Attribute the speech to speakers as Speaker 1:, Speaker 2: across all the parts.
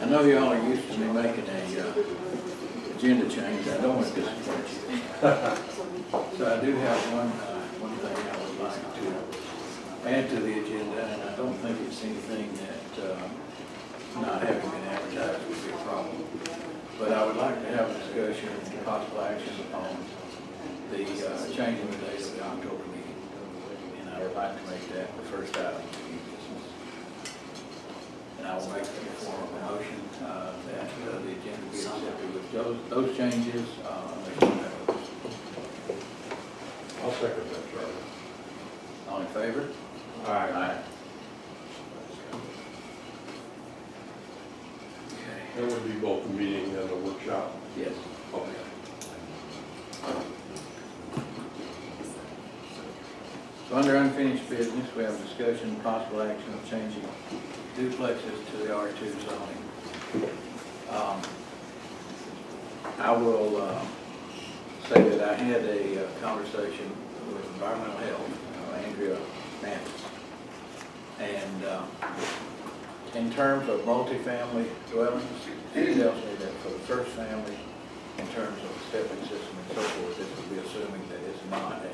Speaker 1: I know y'all are used to me making a agenda change. I don't want to disappoint you. So I do have one thing I would like to add to the agenda, and I don't think it's anything that not having been advertised would be a problem. But I would like to have a discussion and possible action on the changing the date of the October meeting. And I would like to make that the first item of the business. And I will make the form of a motion that the agenda be accepted with those changes.
Speaker 2: I'll second that, Charlie.
Speaker 1: All in favor?
Speaker 2: Aye.
Speaker 1: Aye.
Speaker 2: That would be both a meeting and a workshop?
Speaker 1: Yes.
Speaker 2: Okay.
Speaker 1: So under unfinished business, we have discussion and possible action of changing duplexes to the R2 zoning. I will say that I had a conversation with Environmental Health, Andrea Mathis, and in terms of multifamily dwellings, she tells me that for the first family, in terms of the septic system and so forth, this would be assuming that it's not a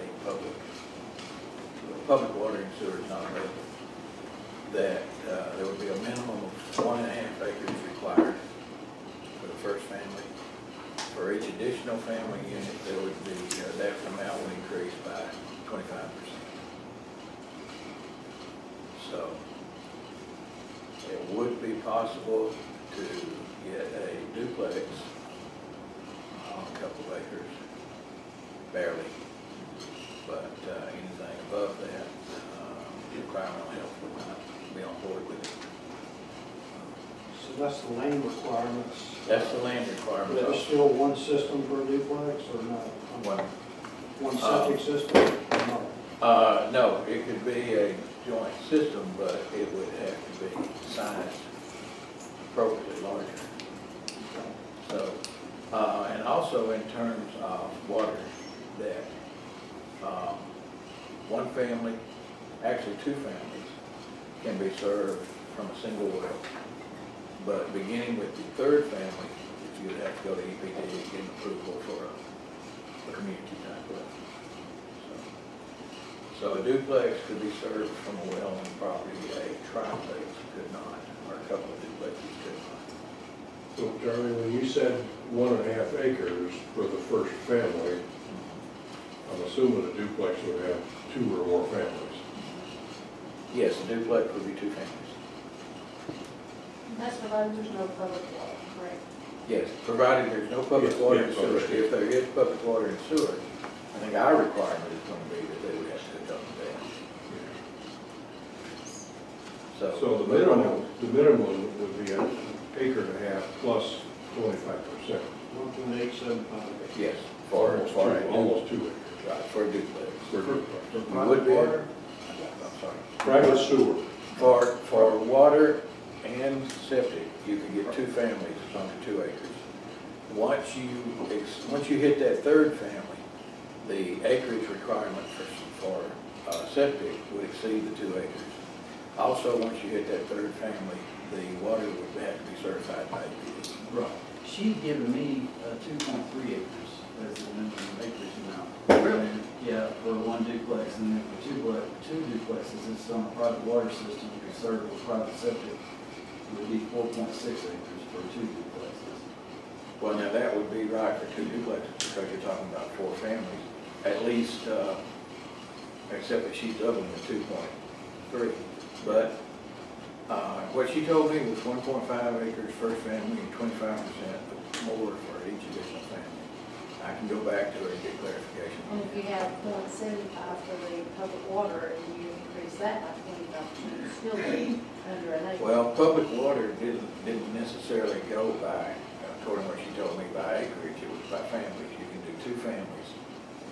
Speaker 1: public water and sewer is not available, that there would be a minimum of 1.5 acres required for the first family. For each additional family unit, there would be, that amount would increase by 25%. So it would be possible to get a duplex on a couple of acres, barely. But anything above that, environmental health would not be on board with it.
Speaker 3: So that's the lane requirements.
Speaker 1: That's the land requirement.
Speaker 3: There's still one system for a duplex or no?
Speaker 1: One
Speaker 3: septic system or no?
Speaker 1: No, it could be a joint system, but it would have to be sized appropriately larger. So, and also in terms of water, that one family, actually two families, can be served from a single well. But beginning with the third family, you would have to go to EPD to get approval for a community type well. So a duplex could be served from a well on the property, a triplex could not, or a couple of duplexes could not.
Speaker 2: So Charlie, when you said 1.5 acres for the first family, I'm assuming a duplex would have 2 or more families.
Speaker 1: Yes, a duplex would be 2 families.
Speaker 4: That's provided there's no public water, correct?
Speaker 1: Yes, provided there's no public water and sewer. If there is public water and sewer, I think our requirement is going to be that they would have to hook up to that.
Speaker 2: So the minimum would be 1.5 acres plus 25%.
Speaker 3: 1.875.
Speaker 1: Yes,
Speaker 2: almost 2 acres.
Speaker 1: Right, for a duplex.
Speaker 2: For a duplex.
Speaker 1: You would be,
Speaker 3: water?
Speaker 1: I'm sorry.
Speaker 2: Private sewer.
Speaker 1: For water and septic, you can get 2 families under 2 acres. Once you hit that third family, the acreage requirement for septic would exceed the 2 acres. Also, once you hit that third family, the water would have to be certified by EPD.
Speaker 5: Right. She'd given me 2.3 acres as the minimum acreage amount.
Speaker 1: Really?
Speaker 5: Yeah, for one duplex, and then for two duplexes, it's on a private water system, to be served with private septic, it would be 4.6 acres for 2 duplexes.
Speaker 1: Well, now that would be right for 2 duplexes because you're talking about 4 families, at least, except that she's doubling the 2.3. But what she told me was 1.5 acres first family and 25% more for each additional family. I can go back to her and get clarification.
Speaker 4: And if you have 0.75 for the public water and you increase that by 25%, you still be under an acre.
Speaker 1: Well, public water didn't necessarily go by, according to what she told me, by acreage. It was by families. You can do 2 families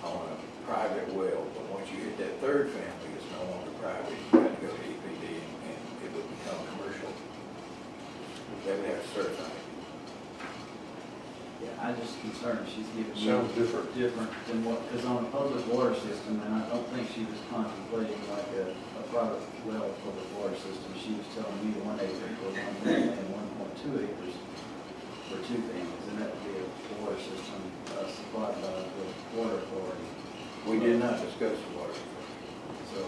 Speaker 1: on a private well, but once you hit that third family, it's no longer private. You have to go to EPD and it would become commercial. They would have to certify it.
Speaker 5: Yeah, I just concerned she's giving me
Speaker 2: Sounds different
Speaker 5: than what, because on a public water system, and I don't think she was contemplating like a private well public water system. She was telling me 1 acre for 1 family and 1.25 2 acres for 2 families, and that would be a water system supplied by the water authority.
Speaker 1: We did not discuss the water.
Speaker 5: So,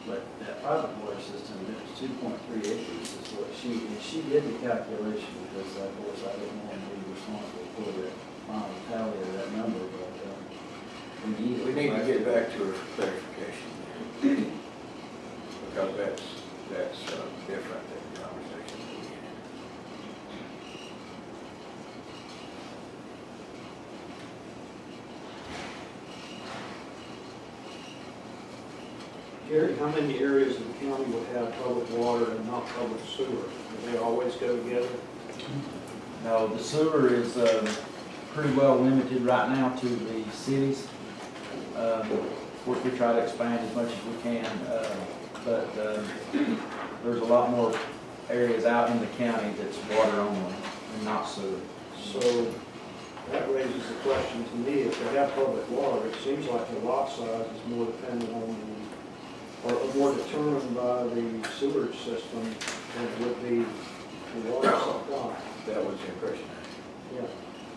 Speaker 5: but that private water system, it was 2.3 acres is what she did the calculation, because of course I didn't want to be responsible for the final tally of that number, but we need it.
Speaker 1: We need to get back to a clarification, because that's different than the conversation we had.
Speaker 3: Gary, how many areas of the county would have public water and not public sewer? Do they always go together?
Speaker 5: No, the sewer is pretty well limited right now to the cities. Of course, we try to expand as much as we can, but there's a lot more areas out in the county that's water only and not sewer.
Speaker 3: So that raises the question to me, if they have public water, it seems like the lot size is more dependent on or more determined by the sewage system than it would be the water supply.
Speaker 1: That was the impression.
Speaker 3: Yeah.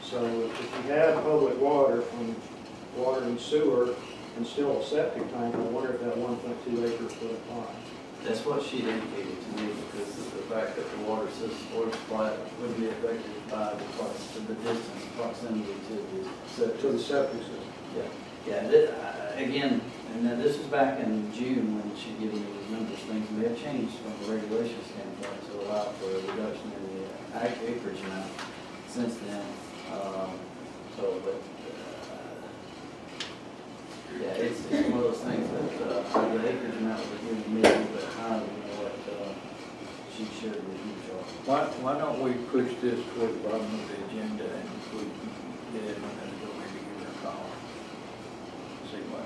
Speaker 3: So if you had public water from water and sewer and still a septic tank, I wonder if that 1.2 acres would apply.
Speaker 5: That's what she indicated to me, because of the fact that the water system, water supply would be affected by the distance, proximity to the septic.
Speaker 3: To the septic system.
Speaker 5: Again, and then this is back in June when she gave me these numbers. Things may have changed from a regulation standpoint to allow for a reduction in the acreage amount since then. Yeah, it's one of those things that the acreage amount was giving me a little bit higher than what she shared with you, Charles.
Speaker 1: Why don't we push this toward the bottom of the agenda and if we get it, and then go maybe give her a call? See what?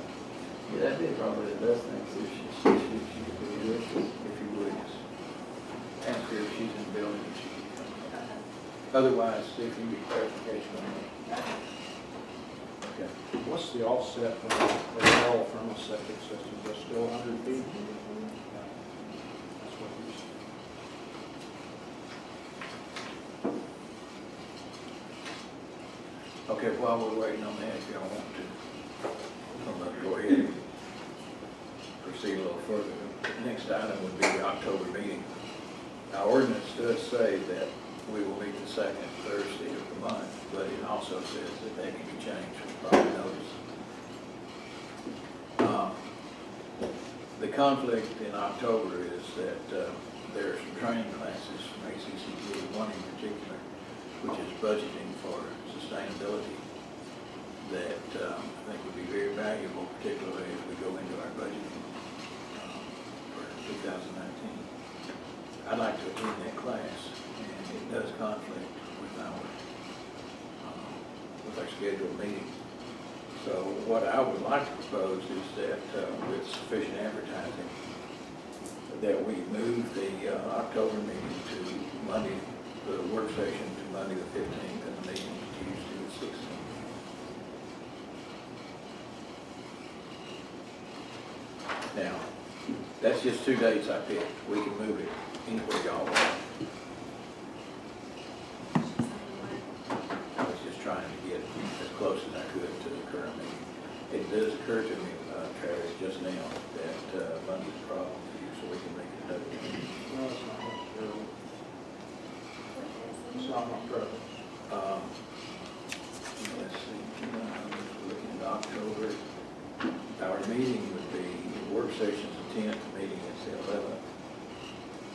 Speaker 5: Yeah, that'd be probably the best thing, see if she could do it.
Speaker 1: If you would, just ask her if she's in the building, if she can come. Otherwise, see if you can get clarification on that. Okay.
Speaker 3: What's the offset from the wall from a septic system? Is it still 100 feet? That's what you said.
Speaker 1: Okay, while we're waiting on that, if y'all want to, I'm going to go ahead and proceed a little further. The next item would be the October meeting. Our ordinance does say that we will meet the second Thursday of the month, but it also says that they can be changed from prior notice. The conflict in October is that there are some training classes from ACCG, one in particular, which is budgeting for sustainability, that I think would be very valuable, particularly as we go into our budgeting for 2019. I'd like to attend that class, and it does conflict with our scheduled meeting. So what I would like to propose is that with sufficient advertising, that we move the October meeting to Monday, the work session to Monday the 15th, and the meeting to Tuesday the 16th. Now, that's just 2 dates I picked. We can move it anywhere y'all want. I was just trying to get as close as I could to the current meeting. It does occur to me, Travis, just now, that Monday's a problem for you, so we can make it another meeting.
Speaker 3: No, it's not necessarily. It's not my preference.
Speaker 1: Let's see, looking at October, our meeting would be, work session's the 10th, meeting is the 11th.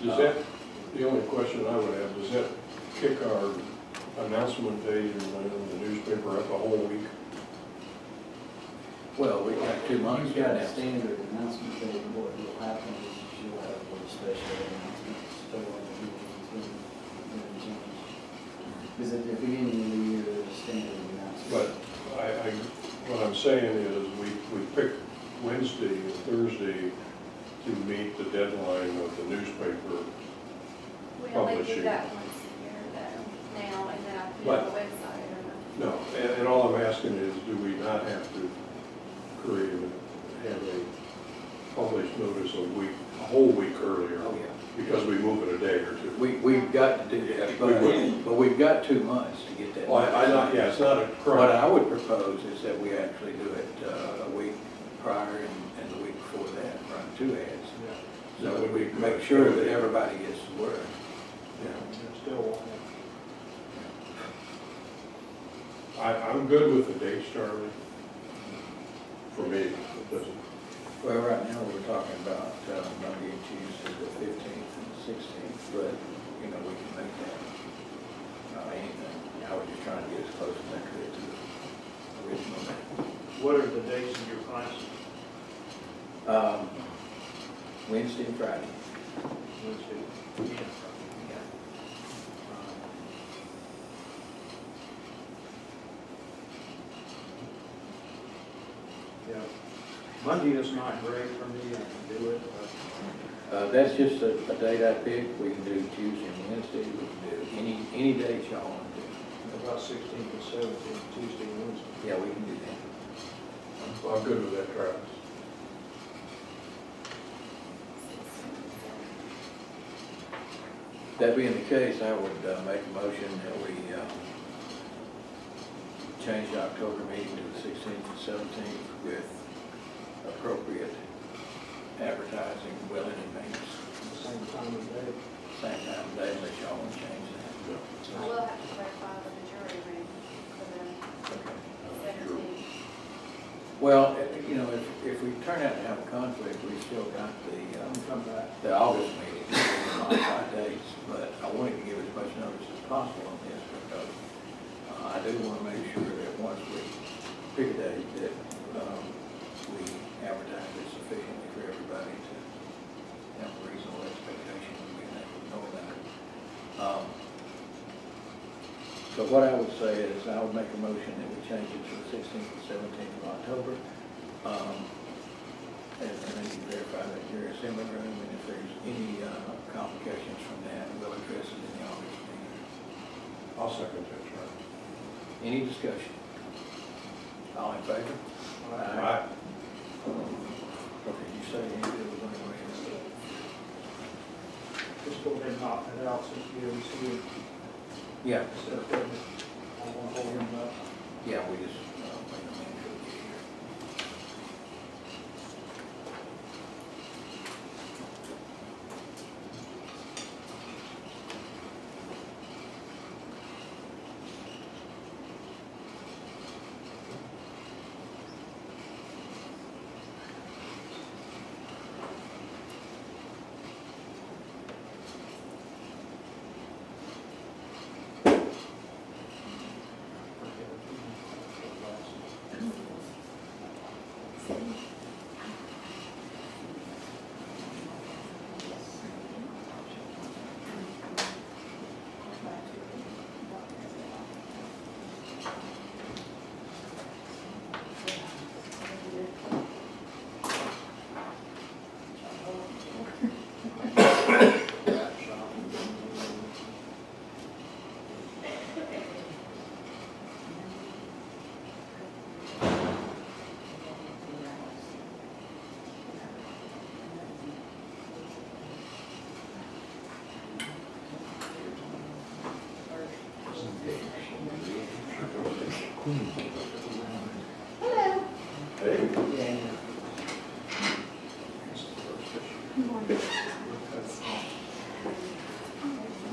Speaker 2: Does that, the only question I would have, does that kick our announcement date in the newspaper up a whole week?
Speaker 1: Well, we got 2 months.
Speaker 5: You've got a standard announcement date, and what will happen is you'll have a special announcement. Because at the beginning of the year, there's a standard announcement.
Speaker 2: But what I'm saying is we picked Wednesday and Thursday to meet the deadline of the newspaper
Speaker 4: We only
Speaker 2: publishing.
Speaker 4: do that once a year though, now, and then I put it on the website, I don't know.
Speaker 2: No, and all I'm asking is, do we not have to have a published notice a whole week earlier?
Speaker 1: Oh, yeah.
Speaker 2: because we move in a day or two.
Speaker 1: We've got to do that, but we've got 2 months to get that.
Speaker 2: Well, yeah, it's not a
Speaker 1: What
Speaker 2: crunch.
Speaker 1: I would propose is that we actually do it a week prior and the week before that, run 2 ads. So that we make sure that everybody gets the word.
Speaker 2: Yeah.
Speaker 3: Still won't have.
Speaker 2: I'm good with the dates, Charlie. For me, it doesn't.
Speaker 1: Well, right now, we're talking about Monday and Tuesday, the 15th and the 16th, but, you know, we can make that anything. I was just trying to get as close as I could to the original date.
Speaker 3: What are the days of your classes?
Speaker 1: Wednesday and Friday.
Speaker 3: Wednesday.
Speaker 1: Yeah.
Speaker 3: Yeah. Monday is not great for me, I can do it, but
Speaker 1: That's just a date I picked. We can do Tuesday and Wednesday. We can do any date y'all want to do.
Speaker 3: about 16th and 17th, Tuesday and Wednesday.
Speaker 1: Yeah, we can do that.
Speaker 2: I'm good with that, Travis.
Speaker 1: That being the case, I would make a motion that we change the October meeting to the 16th and 17th with appropriate advertising well in advance.
Speaker 3: Same time of day.
Speaker 1: Same time of day, unless y'all want to change that.
Speaker 4: I will have to clarify with the jury room for the
Speaker 1: Okay.
Speaker 4: 17th.
Speaker 1: Well, you know, if we turn out to have a conflict, we still got the August meeting, modified dates, but I wanted to give as much notice as possible on this because I do want to make sure that once we pick a date that we advertise it sufficiently for everybody to have a reasonable expectation and we know about it. So what I would say is I would make a motion that we change it to the 16th and 17th of October. And then you verify that you're assembly room, and if there's any complications from that, we'll address it in the August meeting.
Speaker 2: I'll second that, Charlie.
Speaker 1: Any discussion? All in favor?
Speaker 2: Aye.
Speaker 1: Okay, you say you do it anyway.
Speaker 3: Just go ahead and knock that out since we haven't seen it.
Speaker 1: Yeah,
Speaker 3: So, I won't hold him up.
Speaker 1: yeah, we just wait a minute till we get here.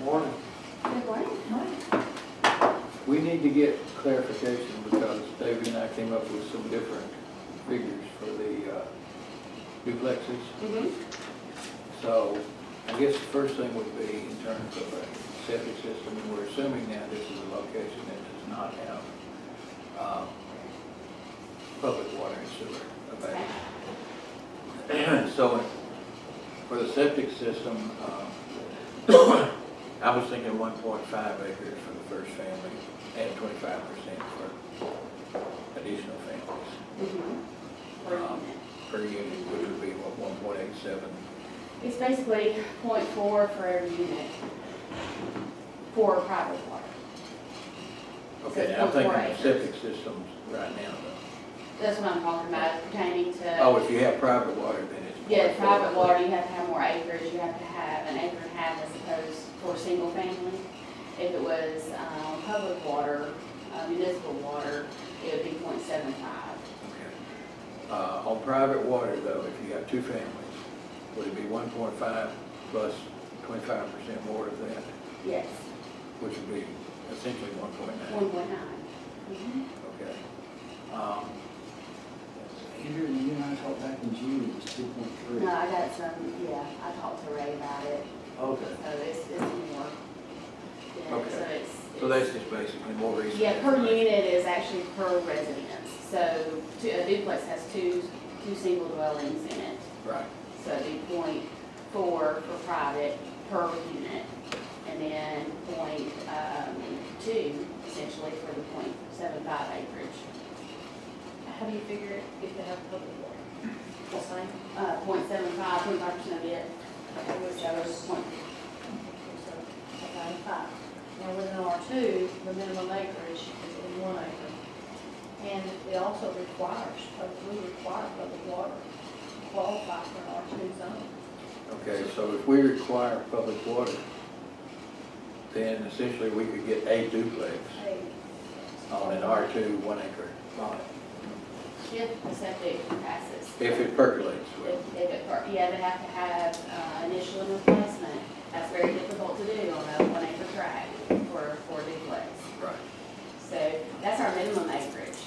Speaker 3: Morning.
Speaker 1: We need to get clarification because David and I came up with some different figures for the duplexes. So I guess the first thing would be in terms of a septic system, and we're assuming now this is a location that does not have public water and sewer available. So for the septic system, I was thinking 1.5 acres for the first family and 25% for additional families. Per unit, which would be what, 1.87?
Speaker 6: It's basically 0.4 for every unit for private water.
Speaker 1: Okay, now I'm thinking of septic systems right now though.
Speaker 6: That's what I'm talking about, pertaining to.
Speaker 1: Oh, if you have private water, then it's
Speaker 6: Yeah, private water, you have to have more acreage, you have to have an acre and a half as opposed for single family. If it was, public water, municipal water, it would be 0.75.
Speaker 1: Okay. On private water though, if you got two families, would it be 1.5 plus 25% more of that,
Speaker 6: Yes,
Speaker 1: which would be essentially 1.9?
Speaker 6: 1.9.
Speaker 1: Okay.
Speaker 5: Andrew, you and I talked back in June, it was 2.3.
Speaker 6: No, I got some, yeah, I talked to Ray about it,
Speaker 5: Okay.
Speaker 6: so it's more. Yeah,
Speaker 1: Okay.
Speaker 6: So it's.
Speaker 1: So that's just basically more research.
Speaker 6: Yeah, per unit is actually per residence. So a duplex has two single dwellings in it.
Speaker 1: Right.
Speaker 6: So it'd be 0.4 for private per unit, and then 0.2 essentially for the 0.75 acreage.
Speaker 4: How do you figure it if they have public water? The same?
Speaker 6: 0.75, 25% of it. So it's point.
Speaker 4: Okay, fine. Now with an R2, the minimum acreage is in 1 acre. And it also requires, we require public water to qualify for an R2 zone.
Speaker 1: Okay, so if we require public water, then essentially we could get a duplex
Speaker 4: Hey,
Speaker 1: on an R2 1 acre lot.
Speaker 6: If the septic passes.
Speaker 1: If it percolates.
Speaker 6: You have to have initial and replacement. That's very difficult to do on a 1 acre tract for a duplex.
Speaker 1: Right.
Speaker 6: So that's our minimum acreage.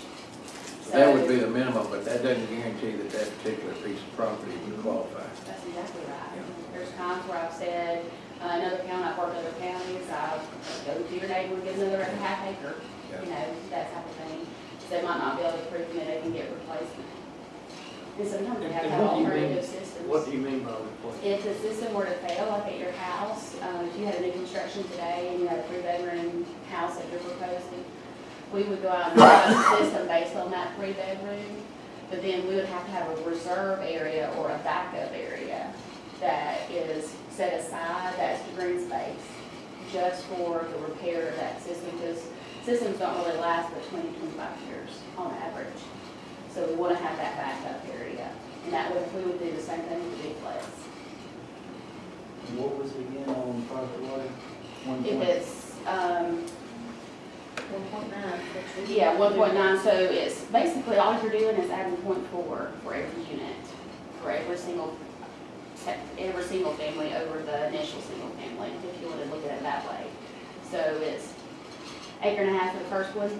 Speaker 1: So that would be the minimum, but that doesn't guarantee that that particular piece of property would qualify.
Speaker 6: That's exactly right.
Speaker 1: Yeah.
Speaker 6: There's times where I've said, another county, I've worked other counties, I'll go to your neighbor and get another half acre,
Speaker 1: Yeah.
Speaker 6: you know, that type of thing. So they might not be able to prove that they can get replacement. And sometimes they have to have
Speaker 3: And what do you mean-
Speaker 6: alternative systems.
Speaker 3: What do you mean by replacement?
Speaker 6: If the system were to fail, like at your house, if you had a new construction today and you had a 3-bedroom house that you're proposing, we would go out and run the system based on that 3-bedroom, but then we would have to have a reserve area or a backup area that is set aside, that's the green space, just for the repair of that system, because systems don't really last but 20 to 25 years on average. So we want to have that backup area, and that would, we would do the same thing with the duplex.
Speaker 5: What was it again on private water?
Speaker 6: If it's,
Speaker 4: 1.9.
Speaker 6: yeah, 1.9, so it's basically all you're doing is adding 0.4 for every unit, for every single family over the initial single family, if you want to look at it that way. So it's acre and a half for the first one,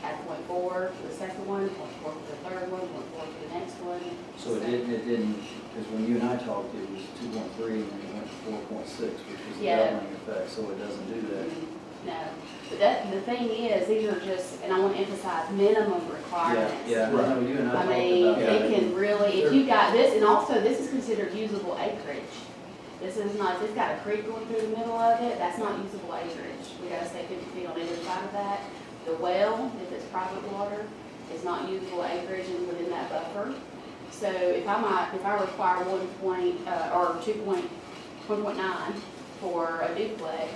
Speaker 6: add 0.4 for the second one, 0.4 for the third one, 0.4 for the next one.
Speaker 5: So it didn't, because when you and I talked, it was 2.3 and then it went to 4.6, which was the
Speaker 6: Yeah.
Speaker 5: doubling effect, so it doesn't do that.
Speaker 6: No, but the thing is, these are just, and I want to emphasize, minimum requirements.
Speaker 5: Yeah, I know you and I
Speaker 6: I
Speaker 5: talked
Speaker 6: mean,
Speaker 5: about that.
Speaker 6: it can really, if you've got this, and also this is considered usable acreage. This is not, if it's got a creek going through the middle of it, that's not usable acreage. We gotta stay 50 feet on either side of that. The well, if it's private water, is not usable acreage and within that buffer. So if I require 1.9 for a duplex,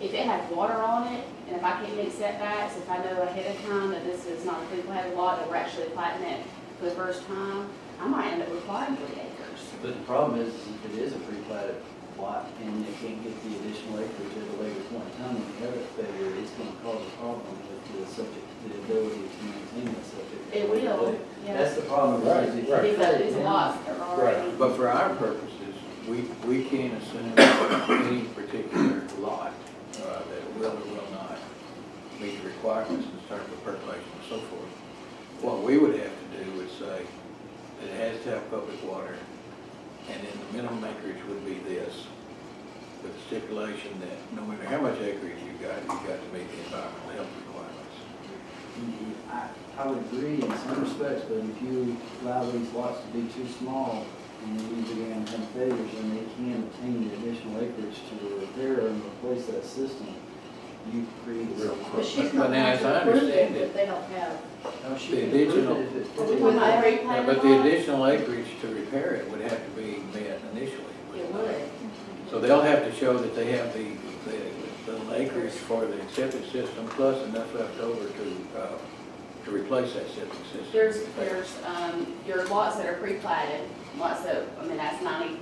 Speaker 6: if it has water on it, and if I can't meet setbacks, if I know ahead of time that this is not a pre-platted lot, that we're actually platting it for the first time, I might end up requiring 3 acres.
Speaker 5: But the problem is, if it is a pre-platted lot and they can't get the additional acreage at a later point in time, when you have that failure, it's gonna cause a problem with the subject, the ability to maintain the subject.
Speaker 6: It will, yeah.
Speaker 5: That's the problem.
Speaker 2: Right,
Speaker 5: is if you
Speaker 2: right.
Speaker 5: cut it
Speaker 6: These
Speaker 5: down-
Speaker 6: lots are already.
Speaker 1: But for our purposes, we can't assume any particular lot that will or will not meet the requirements in terms of percolation and so forth. What we would have to do is say that it has to have public water, and then the minimum acreage would be this, with the stipulation that no matter how much acreage you've got to meet the environmental health requirements.
Speaker 5: I would agree in some respects, but if you allow these lots to be too small and then you begin to have failures, and they can't obtain the additional acreage to repair and replace that system, you create a
Speaker 4: But she's
Speaker 1: But
Speaker 4: not
Speaker 1: now,
Speaker 4: going
Speaker 1: as I
Speaker 4: to approve
Speaker 1: understand
Speaker 4: it
Speaker 1: it,
Speaker 4: if they don't have.
Speaker 1: The additional-
Speaker 6: Are we talking about every planted
Speaker 1: But the
Speaker 6: lot?
Speaker 1: additional acreage to repair it would have to be met initially.
Speaker 6: It would.
Speaker 1: So they'll have to show that they have the acreage for the septic system plus enough left over to to replace that septic system?
Speaker 6: There's, your lots that are pre-platted, lots that, I mean, that's 95%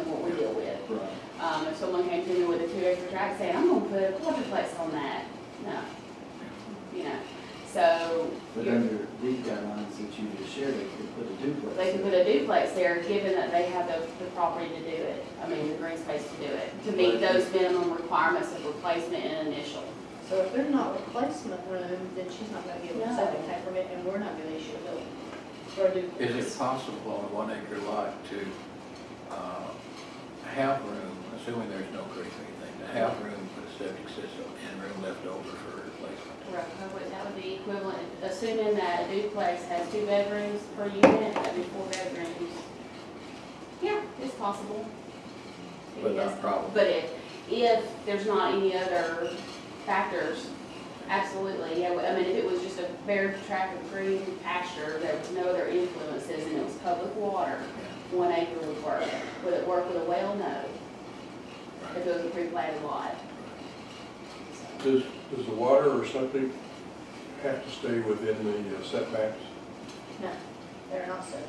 Speaker 6: what we deal with.
Speaker 5: Right.
Speaker 6: If someone came to me with a 2-acre tract saying, I'm gonna put a quadruplex on that, no. You know, so.
Speaker 5: But
Speaker 6: you're-
Speaker 5: under these guidelines that you just shared, they could put a duplex.
Speaker 6: They can put a duplex there, given that they have the property to do it, I mean, the green space to do it, to meet those minimum requirements of replacement and initial.
Speaker 4: So if there's not replacement room, then she's not gonna give a
Speaker 6: No.
Speaker 4: septic tank permit, and we're not gonna issue a building for a duplex.
Speaker 1: Is it possible on a 1-acre lot to have room, assuming there's no creek or anything, to have room for the septic system and room left over for replacement?
Speaker 6: Correct, that would be equivalent, assuming that a duplex has 2 bedrooms per unit, that'd be 4 bedrooms. Yeah, it's possible.
Speaker 1: But
Speaker 6: Yes.
Speaker 1: not probable.
Speaker 6: But if there's not any other factors, absolutely, yeah, I mean, if it was just a bare tract of green pasture, there was no other influences, and it was public water, 1 acre would work. Would it work with a well? No. If it was a pre-platted lot.
Speaker 2: Does the water or septic have to stay within the setbacks?
Speaker 4: No, they're not septic.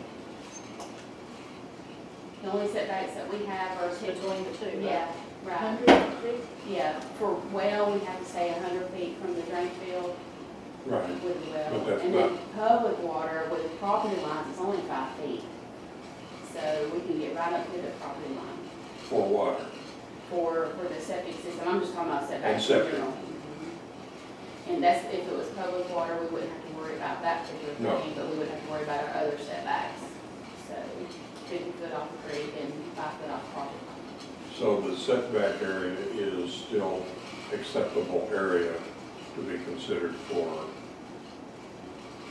Speaker 6: The only setbacks that we have are
Speaker 4: Between the two, right?
Speaker 6: Yeah, right.
Speaker 4: 100 feet?
Speaker 6: Yeah, for well, we have to stay 100 feet from the drain field
Speaker 2: Right.
Speaker 6: with the well.
Speaker 2: But that's
Speaker 6: And then public water with the property lines is only 5 feet. So we can get right up to the property line
Speaker 2: For water.
Speaker 6: for the septic system. I'm just talking about setbacks in
Speaker 2: septic.
Speaker 6: general. And that's, if it was public water, we wouldn't have to worry about that particular
Speaker 2: No.
Speaker 6: thing, but we would have to worry about our other setbacks. So 50 foot off the creek and 5 foot off the property line.
Speaker 2: So the setback area is still acceptable area to be considered for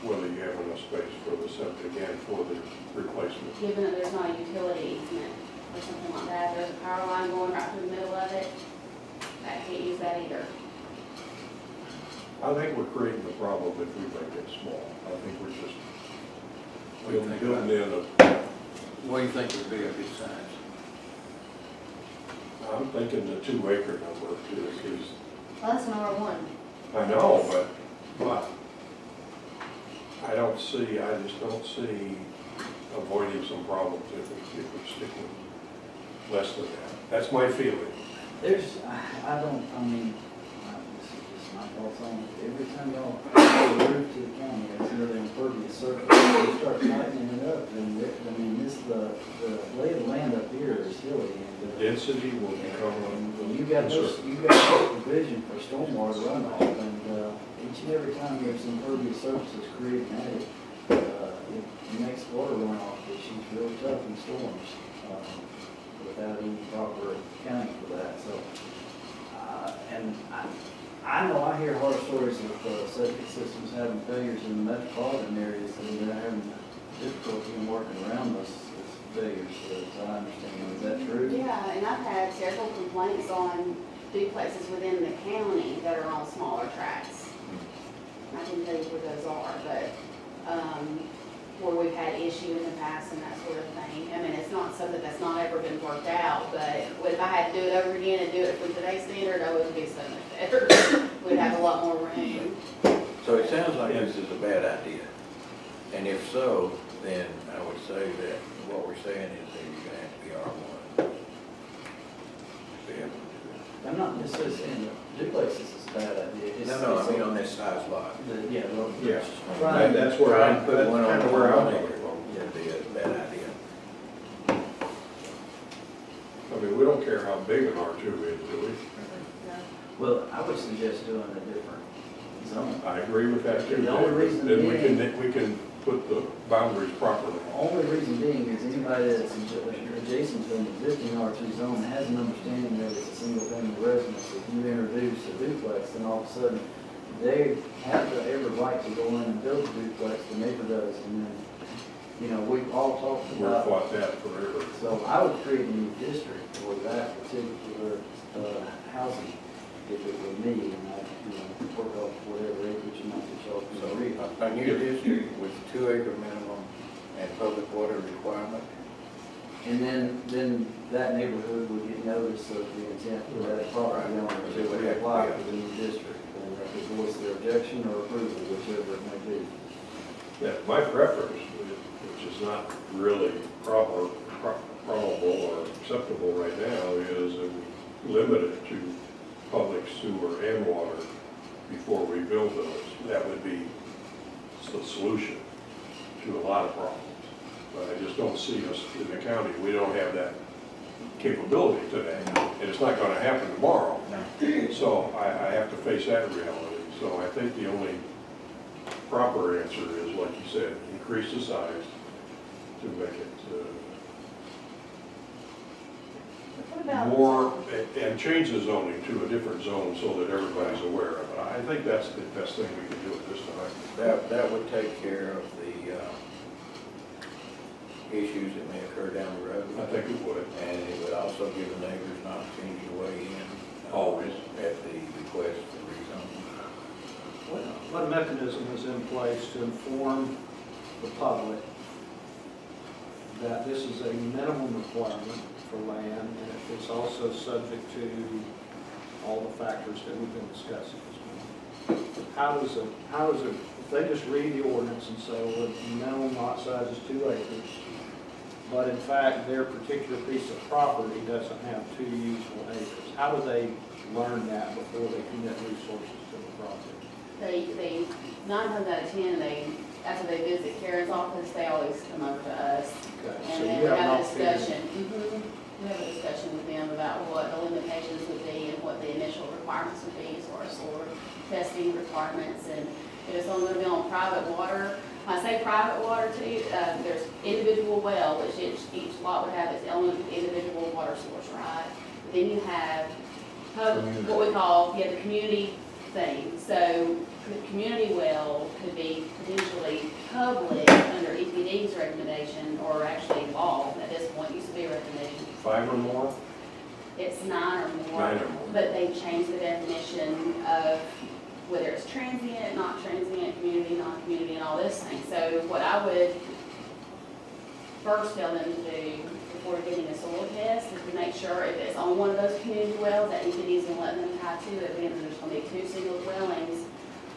Speaker 2: whether you have enough space for the septic and for the replacement.
Speaker 6: Given that there's not a utility easement or something like that, there's a power line going right through the middle of it, I can't use that either.
Speaker 2: I think we're creating a problem if we make it small. I think we're just
Speaker 1: What do you think
Speaker 2: building in
Speaker 1: What do you think would be a good size?
Speaker 2: I'm thinking the 2-acre number is,
Speaker 4: Well, that's an R1.
Speaker 2: I know, but I just don't see avoiding some problems if we stick with less than that. That's my feeling.
Speaker 5: There's, I mean, this is just my thoughts on it. Every time y'all put a roof to the county, it's another impervious surface. You start tightening it up, and I mean, the lay of the land up here is hilly. And
Speaker 2: Density will become
Speaker 5: and you got this provision for stormwater runoff, and each and every time there's impervious surfaces created added, it makes water runoff issues real tough in storms, without any proper accounting for that. So, and I know I hear horror stories of septic systems having failures in the metropolitan areas, and they're having difficulty in working around those failures, as I understand. Is that true?
Speaker 6: Yeah, and I've had several complaints on duplexes within the county that are on smaller tracts. I can tell you where those are, but, where we've had issue in the past and that sort of thing. I mean, it's not something that's not ever been worked out, but if I had to do it over again and do it from today's standard, I would be so much better. We'd have a lot more room.
Speaker 1: So it sounds like this is a bad idea. And if so, then I would say that what we're saying is that you're gonna have to be R1. To be able to do it.
Speaker 5: I'm not necessarily saying that duplexes is a bad idea.
Speaker 1: No, I mean on this size lot.
Speaker 5: Yeah, well,
Speaker 2: Yeah.
Speaker 5: right.
Speaker 2: That's where
Speaker 1: Trying
Speaker 2: I'm,
Speaker 1: to put
Speaker 2: that's
Speaker 1: one on
Speaker 2: kind of where I'm
Speaker 1: 1
Speaker 2: coming
Speaker 1: acre
Speaker 2: from.
Speaker 1: would be a bad idea.
Speaker 2: I mean, we don't care how big an R2 is, do we?
Speaker 5: Well, I would suggest doing a different zone.
Speaker 2: I agree with that too.
Speaker 5: The only reason
Speaker 2: Then
Speaker 5: being-
Speaker 2: we can put the boundaries properly.
Speaker 5: Only reason being is anybody that's adjacent to an existing R2 zone has an understanding that it's a single-family residence. If you introduce a duplex, then all of a sudden, they have the every right to go in and build a duplex, the neighbor does, and then, you know, we've all talked
Speaker 2: We've
Speaker 5: about.
Speaker 2: fought that forever.
Speaker 5: So I would create a new district for that particular housing, if it were me, and I'd, work off whatever acreage amount that y'all can
Speaker 1: So
Speaker 5: agree.
Speaker 1: a new district with 2-acre minimum and public water requirement.
Speaker 5: And then that neighborhood would get notice of the intent of that property owner to reapply for the new district. And
Speaker 7: they could voice their objection or approval, whichever it may be.
Speaker 2: Yeah, my preference, which is not really probable or acceptable right now, is that we limit it to public sewer and water before we build those. That would be the solution to a lot of problems. But I just don't see us in the county, we don't have that capability today, and it's not going to happen tomorrow. So I have to face that reality. So I think the only proper answer is, like you said, increase the size to make it
Speaker 4: What about
Speaker 2: more, and change the zoning to a different zone so that everybody's aware of it. I think that's the best thing we can do at this time.
Speaker 1: That would take care of the issues that may occur down the road.
Speaker 2: I think it would.
Speaker 1: And it would also give the neighbors an opportunity to weigh in.
Speaker 2: Always.
Speaker 1: At the request for rezoning.
Speaker 3: What mechanism is in place to inform the public that this is a minimum requirement for land, and it's also subject to all the factors that we've been discussing this morning? How does it, if they just read the ordinance and say, well, the minimum lot size is 2 acres, but in fact, their particular piece of property doesn't have 2 usable acres, how do they learn that before they commit resources to the project?
Speaker 6: They 9 times out of 10, after they visit Karen's office, they always come over to us.
Speaker 3: Okay, so
Speaker 6: And then
Speaker 3: you
Speaker 6: we have a
Speaker 3: not figured-
Speaker 6: discussion. We have a discussion with them about what the limitations would be and what the initial requirements would be as far as solar testing requirements. And if it's only going to be on private water, when I say private water too, there's individual well, which each lot would have its own individual water source, right? But then you have what we call, the community thing. So the community well could be potentially public under EPD's recommendation, or actually law at this point, used to be a recommendation.
Speaker 2: 5 or more?
Speaker 6: It's 9 or more.
Speaker 2: 9 or more.
Speaker 6: But they changed the definition of whether it's transient, not transient, community, non-community, and all this thing. So what I would first tell them to do before getting a soil test is to make sure if it's on one of those community wells, that EPD's going to let them tie to it, and there's going to be 2 single dwellings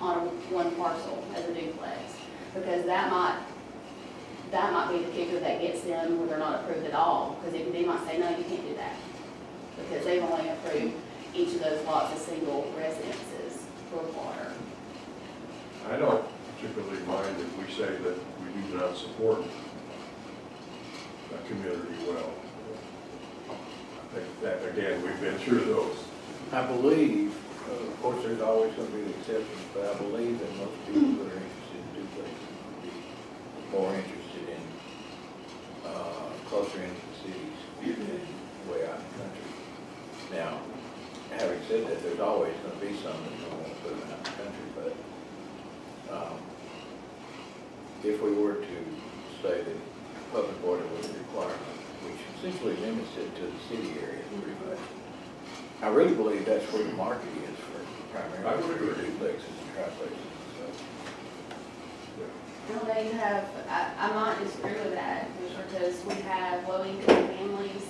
Speaker 6: on one parcel as a duplex. Because that might be the kicker that gets them where they're not approved at all. Because EPD might say, no, you can't do that. Because they've only approved each of those lots as single residences for water.
Speaker 2: I don't particularly mind if we say that we do not support a community well. I think that, again, we've been through those.
Speaker 1: I believe, of course, there's always going to be exceptions, but I believe that most people that are interested in duplexes would be more interested in closer into the cities than way out in the country. Now, having said that, there's always going to be some that don't want to put them out in the country, but if we were to say that public water was a requirement, which essentially limits it to the city area pretty much, I really believe that's where the market is for primarily for duplexes and triplexes.
Speaker 6: Well, they have, I might disagree with that, because we have low-income families,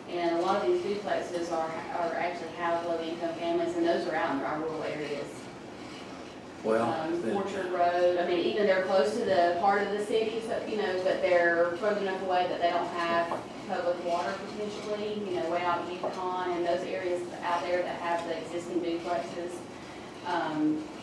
Speaker 6: and a lot of these duplexes are actually house low-income families, and those are out in our rural areas.
Speaker 1: Well,
Speaker 6: Orchard Road, I mean, even they're close to the part of the city, so, but they're further enough away that they don't have public water potentially, way out in Yukon, and those areas out there that have the existing duplexes.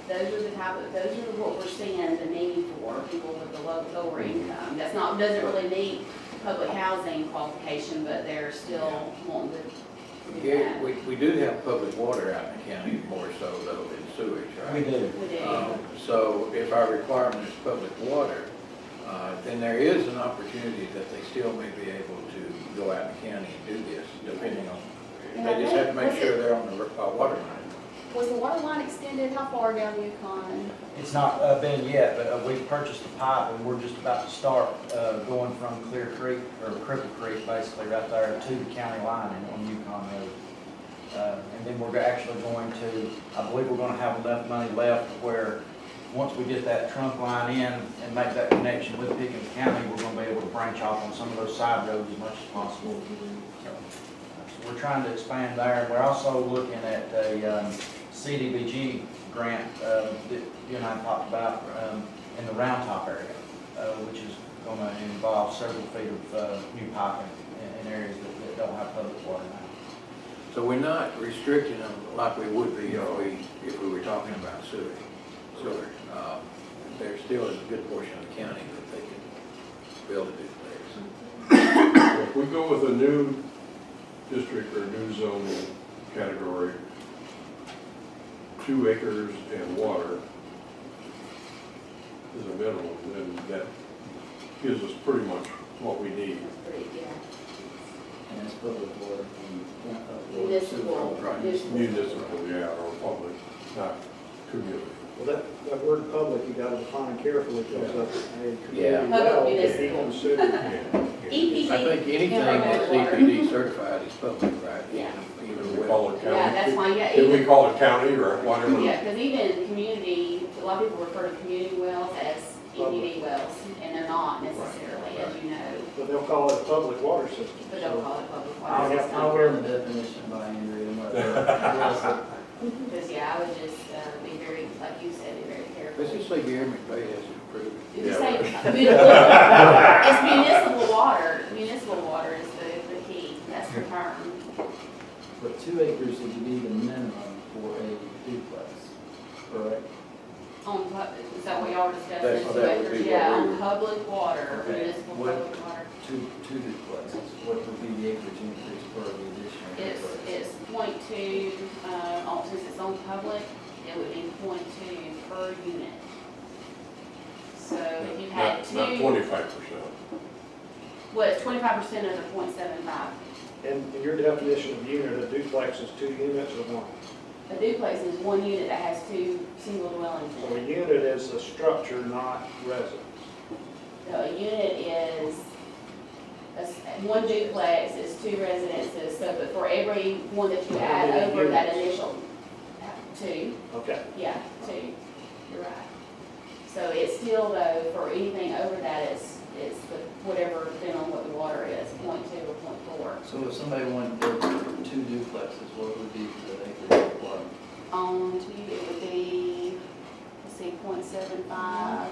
Speaker 6: Those are what we're seeing the need for, people with the lower income. Doesn't really meet public housing qualification, but they're still wanting to do
Speaker 1: yeah,
Speaker 6: that.
Speaker 1: we do have public water out in the county, more so though than sewage, right?
Speaker 5: We do.
Speaker 6: We do.
Speaker 1: So if our requirement is public water, then there is an opportunity that they still may be able to go out in the county and do this, depending on, they just have to make sure they're on the water line.
Speaker 6: Was the water line extended? How far down Yukon?
Speaker 5: It's not been yet, but we've purchased a pipe and we're just about to start going from Clear Creek, or Cripple Creek, basically right there to the county line on Yukon Road. And then we're actually going to, I believe we're going to have enough money left where once we get that trunk line in and make that connection with Pickens County, we're going to be able to branch off on some of those side roads as much as possible. So we're trying to expand there. We're also looking at a CDBG grant that you and I talked about in the Round Top area, which is going to involve several feet of new piping in areas that don't have public water now.
Speaker 1: So we're not restricting them like we would be if we were talking about sewer. There's still a good portion of the county that they can build a duplex.
Speaker 2: If we go with a new district or new zoning category, 2 acres and water is a minimum, then that gives us pretty much what we need.
Speaker 6: Yeah.
Speaker 7: And it's public water.
Speaker 6: Municipal.
Speaker 2: Municipal, yeah, or public, not community.
Speaker 3: Well, that word public, you gotta define carefully, because that's a
Speaker 1: Yeah.
Speaker 3: community well
Speaker 6: Public
Speaker 3: can be
Speaker 6: municipal.
Speaker 3: considered.
Speaker 6: EPD.
Speaker 1: I think anything that's
Speaker 6: Water.
Speaker 1: CPD certified is public, right?
Speaker 6: Yeah.
Speaker 1: Even
Speaker 2: Can we
Speaker 1: well.
Speaker 2: call it county?
Speaker 6: Yeah, that's fine, yeah.
Speaker 2: Can we call it county or whatever?
Speaker 6: Yeah, because even community, a lot of people refer to community wells as EPD wells, and they're not necessarily, as you know,
Speaker 3: But they'll call it a public water system.
Speaker 6: but they'll call it public
Speaker 7: I'll
Speaker 6: water system.
Speaker 7: I'll run the definition by Andrea and let her.
Speaker 6: Because, yeah, I would just be very, like you said, be very careful.
Speaker 1: Let's just say GIlmer BOC has to approve it.
Speaker 6: You just
Speaker 2: Yeah,
Speaker 6: say, it's municipal water, municipal water is the key, that's the term.
Speaker 7: But 2 acres would be the minimum for a duplex, correct?
Speaker 6: Is that what y'all were discussing,
Speaker 1: That
Speaker 6: 2
Speaker 1: would
Speaker 6: acres,
Speaker 1: be what
Speaker 6: yeah,
Speaker 1: we
Speaker 6: on
Speaker 1: would-
Speaker 6: public water,
Speaker 7: Okay.
Speaker 6: municipal
Speaker 7: What-
Speaker 6: public water.
Speaker 7: Two duplexes, what would be the acreage increase per the additional duplex?
Speaker 6: It's .2, since it's on public, it would be .2 per unit. So if you had two.
Speaker 2: Not 25%.
Speaker 6: Well, it's 25% of the .75.
Speaker 3: And in your definition of unit, a duplex is 2 units or 1?
Speaker 6: A duplex is 1 unit that has 2 single dwellings
Speaker 3: So a
Speaker 6: in it.
Speaker 3: unit is a structure, not residence.
Speaker 6: So a unit is, one duplex is 2 residences, so but for every one that you
Speaker 3: How many
Speaker 6: add over that
Speaker 3: units?
Speaker 6: initial, 2,
Speaker 3: Okay.
Speaker 6: yeah, 2, you're right. So it's still though, for anything over that, it's the, whatever, depending on what the water is, .2 or .4.
Speaker 7: So if somebody wanted to build 2 duplexes, what would be the acreage requirement?
Speaker 6: On to, it would be, let's see, .75.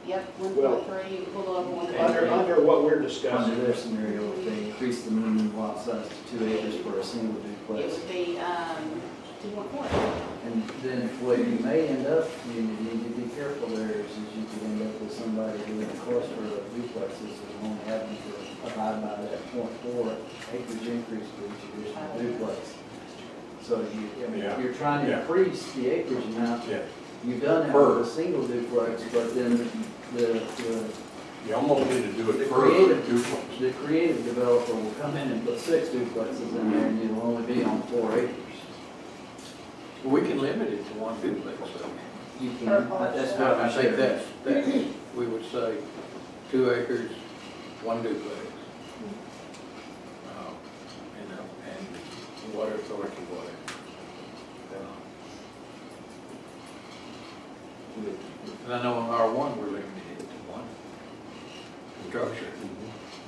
Speaker 6: Yep, 1.3, a little over 1.3.
Speaker 3: Under what we're
Speaker 7: Under
Speaker 3: discussing.
Speaker 7: their scenario, if they increase the minimum lot size to 2 acres for a single
Speaker 6: It
Speaker 7: duplex.
Speaker 6: would be, 2.4.
Speaker 7: And then what you may end up, you need to be careful there, is you could end up with somebody who in the cluster of duplexes is only having to abide by that .4 acreage increase for each additional duplex. So
Speaker 2: Yeah.
Speaker 7: you're trying to
Speaker 2: Yeah.
Speaker 7: increase the acreage amount.
Speaker 2: Yeah.
Speaker 7: You've done that
Speaker 2: Per.
Speaker 7: with a single duplex, but then the
Speaker 2: You almost need to do it
Speaker 7: The
Speaker 2: per
Speaker 7: creative-
Speaker 2: duplex.
Speaker 7: the creative developer will come in and put 6 duplexes in there, and you'll only be on 4 acres.
Speaker 1: We can limit it to 1 duplex, so.
Speaker 7: You can,
Speaker 4: Per parcel.
Speaker 7: that's what
Speaker 1: I
Speaker 7: I'm
Speaker 1: think
Speaker 7: saying.
Speaker 1: that's, we would say 2 acres, 1 duplex. And water authority, water. And I know on R1, we're limited it to 1 structure.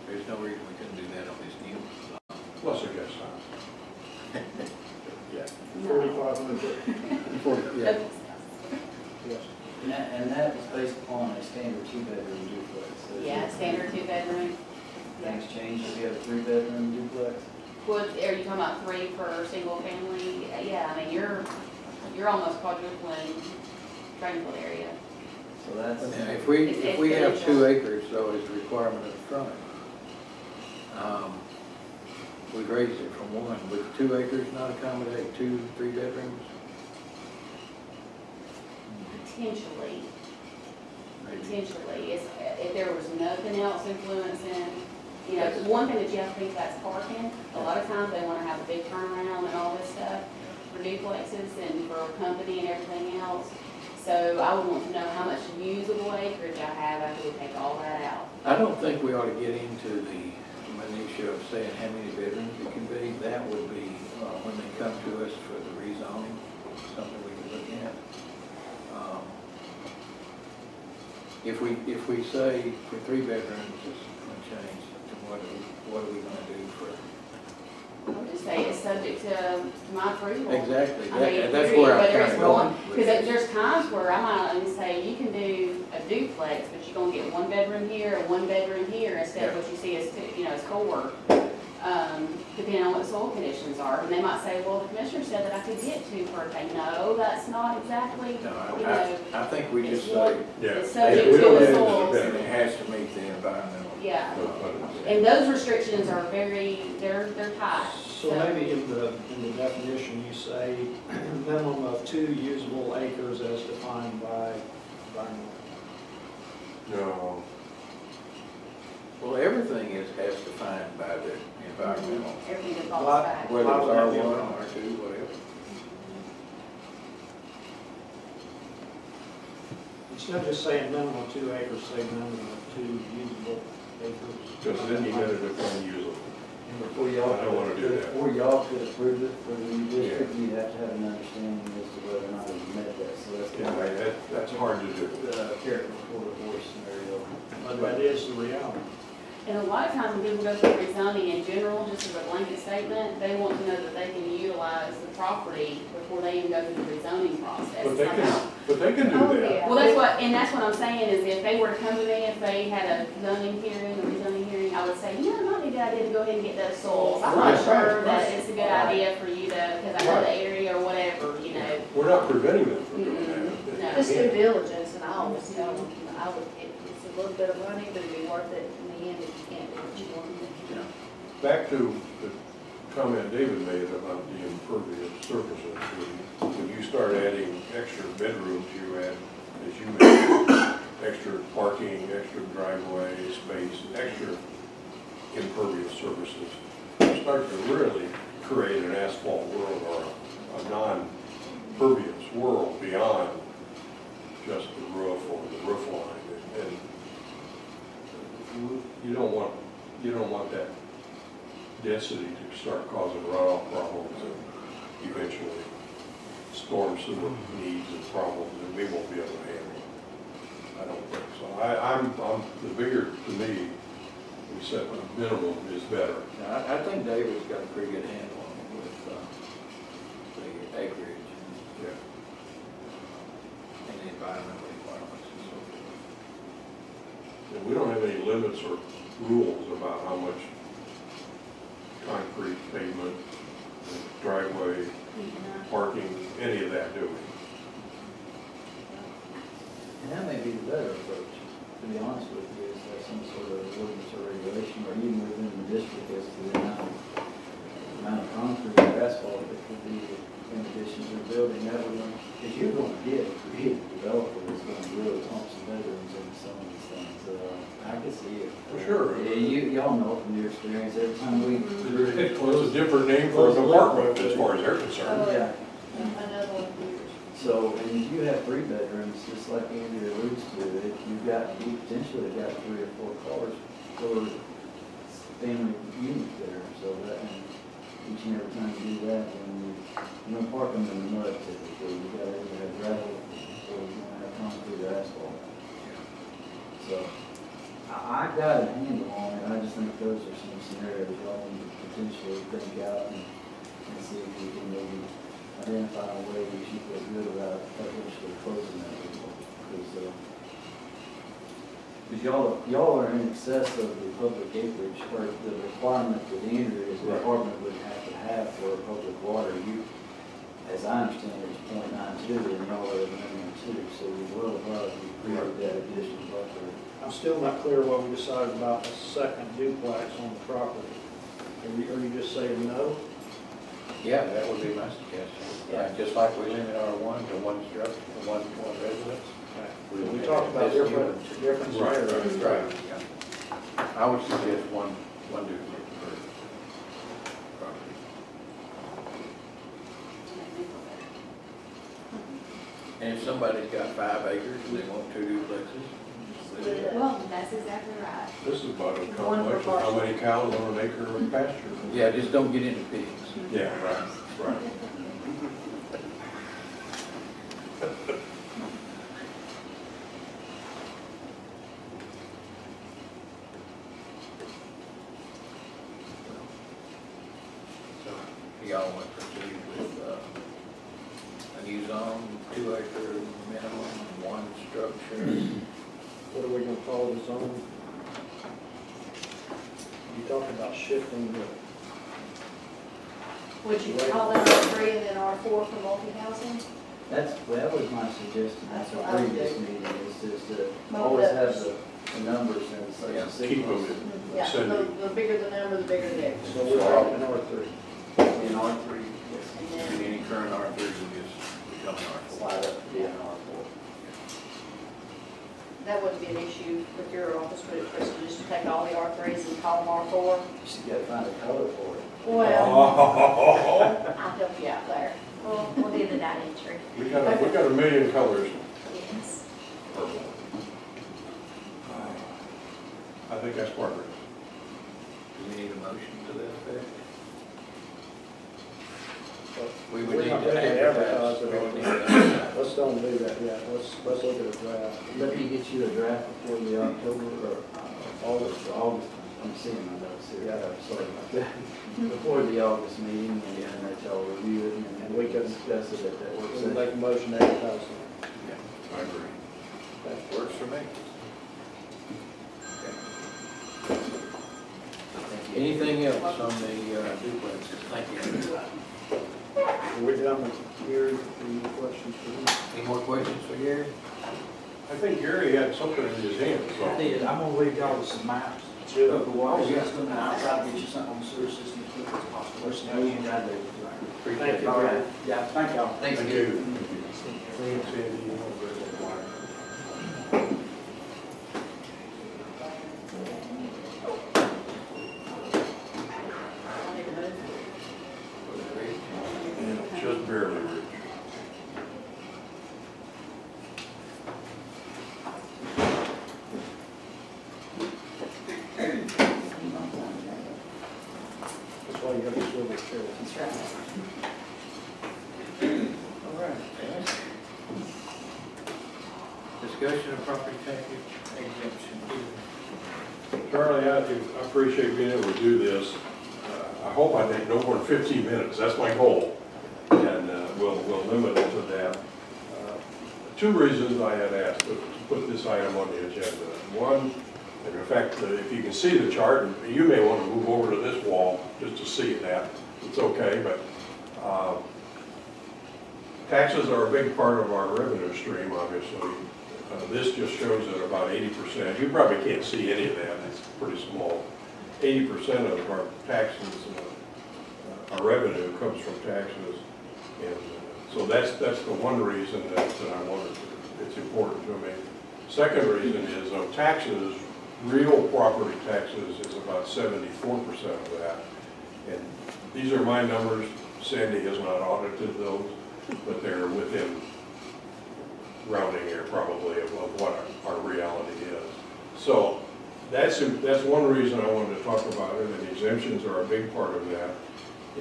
Speaker 1: There's no reason we couldn't do that on this new one.
Speaker 2: Plus a guest house.
Speaker 1: Yeah.
Speaker 3: 4,500.
Speaker 1: Yeah.
Speaker 3: Yes.
Speaker 7: And that was based upon a standard 2-bedroom duplex. So
Speaker 6: Yeah, standard 2-bedroom.
Speaker 7: Things change if you have a 3-bedroom duplex.
Speaker 6: What, are you talking about 3 for single family? Yeah, I mean, you're almost quadrupling drainable area.
Speaker 7: So that's,
Speaker 1: And if we have 2 acres, though, as a requirement up front, we've raised it from 1. Would 2 acres not accommodate 2 3-bedrooms?
Speaker 6: Potentially,
Speaker 1: Maybe.
Speaker 6: potentially, if there was nothing else influencing, you know, 'cause one thing that you have to think about is parking. A lot of times they want to have a big turnaround and all this stuff for duplexes and for company and everything else. So I would want to know how much usable acreage I have after we take all that out.
Speaker 1: I don't think we ought to get into the minutia of saying how many bedrooms it can be. That would be, when they come to us for the rezoning, something we could look at. If we say for 3 bedrooms, it's going to change to what are we going to do for
Speaker 6: would just say it's subject to my approval.
Speaker 1: Exactly,
Speaker 6: I mean,
Speaker 1: that's
Speaker 6: period,
Speaker 1: where I'm
Speaker 6: whether
Speaker 1: kind
Speaker 6: it's
Speaker 1: of
Speaker 6: going,
Speaker 1: going.
Speaker 6: because there's times where I might only say, you can do a duplex, but you're gonna get one bedroom here and one bedroom here instead of what you see as two, as four. Depending on what the soil conditions are, and they might say, well, the commissioner said that I could get two per acre. No, that's not exactly,
Speaker 1: No,
Speaker 6: you know,
Speaker 1: I think we just
Speaker 6: it's what,
Speaker 1: say,
Speaker 2: Yeah.
Speaker 6: it's subject
Speaker 2: We
Speaker 6: to
Speaker 2: don't
Speaker 6: the
Speaker 2: have to
Speaker 6: soils.
Speaker 2: debate.
Speaker 1: and it has to meet the environmental.
Speaker 6: Yeah,
Speaker 2: But-
Speaker 6: and those restrictions are very, they're tight.
Speaker 3: So maybe in the definition, you say minimum of 2 usable acres as defined by environmental.
Speaker 2: No,
Speaker 1: Well, everything has defined by the environmental,
Speaker 6: Everything that falls
Speaker 3: Lot-
Speaker 6: back.
Speaker 1: whether
Speaker 3: Why
Speaker 1: it's
Speaker 3: would that be
Speaker 1: R1,
Speaker 3: wrong?
Speaker 1: R2, whatever.
Speaker 3: Instead of just saying minimum of 2 acres, say minimum of 2 usable acres.
Speaker 2: because then you gotta define usable.
Speaker 7: And before y'all,
Speaker 2: I don't wanna do that.
Speaker 7: before y'all could approve it for the new district, you'd have to have an understanding as to whether or not it met that, so that's
Speaker 2: Yeah,
Speaker 7: kind of
Speaker 2: that's hard to do.
Speaker 7: the character before the horse scenario.
Speaker 3: But that is the reality.
Speaker 6: And a lot of times when people go through rezoning in general, just as a blanket statement, they want to know that they can utilize the property before they even go through the rezoning process.
Speaker 2: But they can do
Speaker 4: Oh,
Speaker 2: that.
Speaker 4: yeah.
Speaker 6: Well, that's what I'm saying, is if they were to come to me, if they had a zoning hearing, a rezoning hearing, I would say, it might be a good idea to go ahead and get those soils. I'm not
Speaker 2: Right,
Speaker 6: sure
Speaker 2: right,
Speaker 6: that
Speaker 2: right.
Speaker 6: it's a good idea for you to, because I know the area or whatever,
Speaker 2: We're not preventing them from doing
Speaker 6: Mm-mm,
Speaker 2: that.
Speaker 6: no.
Speaker 4: Just due diligence, and I always tell them, it's a little bit of money, but it'd be worth it in the end if you can't do what you want to do.
Speaker 2: Back to the comment David made about the impervious surfaces. When you start adding extra bedrooms, you add, as you mentioned, extra parking, extra driveway space, extra impervious surfaces. You start to really create an asphalt world or a non-pervious world beyond just the roof or the roof line. And you don't want that density to start causing runoff problems and eventually storm sewer needs and problems that we won't be able to handle. I don't think so. The bigger, to me, we set a minimum is better.
Speaker 1: Now, I think David's got a pretty good handle on it with the acreage
Speaker 2: Yeah.
Speaker 1: and the environmental requirements and so forth.
Speaker 2: And we don't have any limits or rules about how much concrete pavement, driveway, parking, any of that, do we?
Speaker 7: And that may be the better approach, to be honest with you, is have some sort of ordinance or regulation, or even within the district as to the amount of concrete or asphalt that could be in addition to the building. That would, because you're going to get a creative developer that's going to really pump some bedrooms into some of these things. I can see it.
Speaker 2: For sure.
Speaker 7: Yeah, y'all know from your experience, every time we.
Speaker 2: Well, it's a different name for an apartment as far as they're concerned.
Speaker 7: Yeah.
Speaker 4: Another one here.
Speaker 7: So, and if you have 3 bedrooms, just like Andrew alludes to, if you potentially got 3 or 4 cars for family unit there, so that, and each and every time you do that, then you don't park them in the mud typically, you gotta either have gravel or you have concrete or asphalt. So, I got a handle on it, I just think those are some scenarios y'all need to potentially think out and see if we can maybe identify a way that you feel good about eventually closing that loophole. Because y'all are in excess of the public acreage, or the requirement that Andrew, as the
Speaker 2: Right.
Speaker 7: department would have for public water. You, as I understand it, is .92, and y'all are at minimum 2, so you're well above, you created that additional buffer.
Speaker 3: I'm still not clear what we decided about a second duplex on the property. Are you just saying no?
Speaker 1: Yeah, that would be my suggestion. Just like we limit R1 to one structure, one residence.
Speaker 3: We talked about
Speaker 1: This
Speaker 3: different
Speaker 2: Right,
Speaker 3: scenarios.
Speaker 1: Right, yeah. I would suggest one duplex per property. And if somebody's got 5 acres and they want 2 duplexes, so they-
Speaker 6: Well, that's exactly right.
Speaker 2: This is about a
Speaker 4: One per
Speaker 2: complex of how
Speaker 4: parcel.
Speaker 2: many cows on an acre of pasture.
Speaker 1: yeah, just don't get into pigs.
Speaker 2: Yeah, right, right.
Speaker 1: zone, 2 acre minimum, 1 structure.
Speaker 3: What are we gonna call the zone? You talked about shifting the,
Speaker 4: Would you call that R3 and then R4 for multi-housing?
Speaker 7: That was my suggestion at
Speaker 4: That's
Speaker 7: the
Speaker 4: what I would
Speaker 7: previous
Speaker 4: do.
Speaker 7: meeting, is just to
Speaker 4: Move
Speaker 7: always
Speaker 4: those.
Speaker 7: have the numbers and such
Speaker 1: Yeah,
Speaker 7: a
Speaker 2: keep them
Speaker 7: sequence.
Speaker 4: Yeah,
Speaker 2: Send
Speaker 4: the,
Speaker 2: it.
Speaker 4: the bigger the number, the bigger the X.
Speaker 3: so we're talking R3.
Speaker 7: In R3,
Speaker 4: And then,
Speaker 1: Any current R3 will just become an R4.
Speaker 7: slide up to be an R4.
Speaker 4: that wouldn't be an issue with your office, would it, Kristen, just to take all the R3s and call them R4?
Speaker 7: Just gotta find a color for it.
Speaker 4: Well,
Speaker 2: Oh,
Speaker 4: I'll help you out there.
Speaker 6: We'll do the data entry.
Speaker 2: we got a million colors.
Speaker 6: Yes.
Speaker 2: Purple. I think that's progress.
Speaker 1: Do we need a motion to that effect?
Speaker 3: But
Speaker 1: We would
Speaker 3: we're
Speaker 1: need
Speaker 3: not
Speaker 1: to
Speaker 3: gonna
Speaker 1: advertise.
Speaker 3: it
Speaker 1: We would need
Speaker 3: on.
Speaker 1: to advertise.
Speaker 3: Let's don't do that yet. Let's look at a draft.
Speaker 7: Let me get you a draft before the October or
Speaker 3: August.
Speaker 7: August, I'm seeing my notes here.
Speaker 3: Yeah.
Speaker 7: Sorry about that. Before the August meeting, and then let y'all review it, and we can discuss it at that work
Speaker 3: We'll
Speaker 7: session.
Speaker 3: make a motion to advertise it.
Speaker 2: I agree.
Speaker 1: That works for me. Anything else on the duplexes? Thank you.
Speaker 3: We're done with Gary. Any more questions for him?
Speaker 1: Any more questions for Gary?
Speaker 2: I think Gary had something in his hand, so.
Speaker 5: I did, I'm gonna leave y'all with some maps of the water system, and I'll try to get you something on the sewer system as quick as possible. There's some things you gotta do.
Speaker 3: Thank you.
Speaker 5: All right, yeah, thank y'all.
Speaker 1: Thank
Speaker 2: Thank
Speaker 1: you.
Speaker 2: you. Sandy, you know, very well.
Speaker 4: I'll make a move.
Speaker 2: Yeah, just barely rich.
Speaker 3: That's why you have to swivel chair.
Speaker 4: That's right.
Speaker 1: All right. Discussion of property tax exemption.
Speaker 2: Charlie, I appreciate being able to do this. I hope I take no more than 15 minutes, that's my goal. And we'll limit it to that. 2 reasons I had asked to put this item on the agenda. One, and in fact, if you can see the chart, and you may want to move over to this wall just to see that. It's okay, but taxes are a big part of our revenue stream, obviously. This just shows that about 80%, you probably can't see any of that, it's pretty small. 80% of our taxes, our revenue comes from taxes. And so that's the one reason that I wanted to, it's important to me. Second reason is taxes, real property taxes is about 74% of that. And these are my numbers. Sandy has not audited those, but they're within rounding error probably of what our reality is. So that's one reason I wanted to talk about it, and exemptions are a big part of that.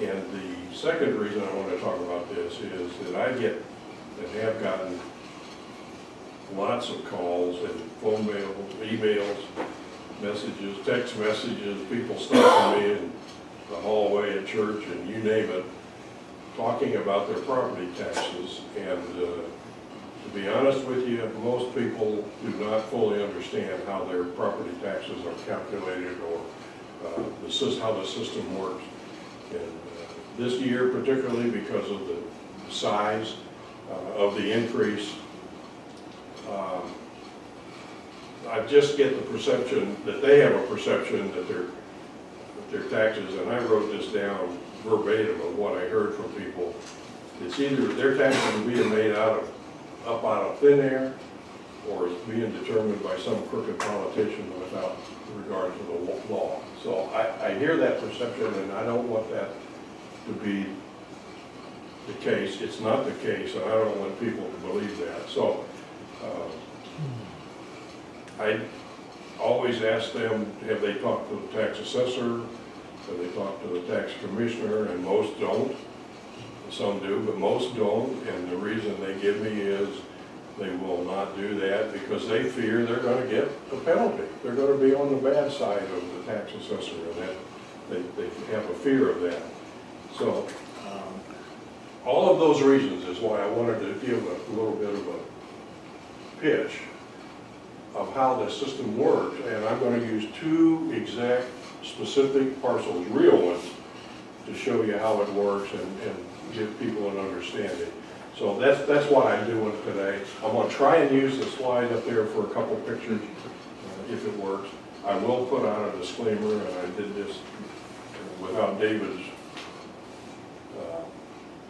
Speaker 2: And the second reason I want to talk about this is that I get and have gotten lots of calls and phone mails, emails, messages, text messages, people stopping me in the hallway at church and you name it, talking about their property taxes. And to be honest with you, most people do not fully understand how their property taxes are calculated or how the system works. And this year particularly, because of the size of the increase, I just get the perception that they have a perception that their taxes, and I wrote this down verbatim of what I heard from people. It's either their taxes are being made up out of thin air, or it's being determined by some crooked politician without regard to the law. So I hear that perception, and I don't want that to be the case. It's not the case, and I don't want people to believe that. So I always ask them, have they talked to the tax assessor? Have they talked to the tax commissioner? And most don't. Some do, but most don't. And the reason they give me is they will not do that because they fear they're going to get a penalty. They're going to be on the bad side of the tax assessor, and that they have a fear of that. So all of those reasons is why I wanted to give a little bit of a pitch of how the system works, and I'm going to use two exact specific parcels, real ones, to show you how it works and give people an understanding. So that's what I'm doing today. I'm going to try and use the slide up there for a couple pictures, if it works. I will put on a disclaimer, and I did this without David's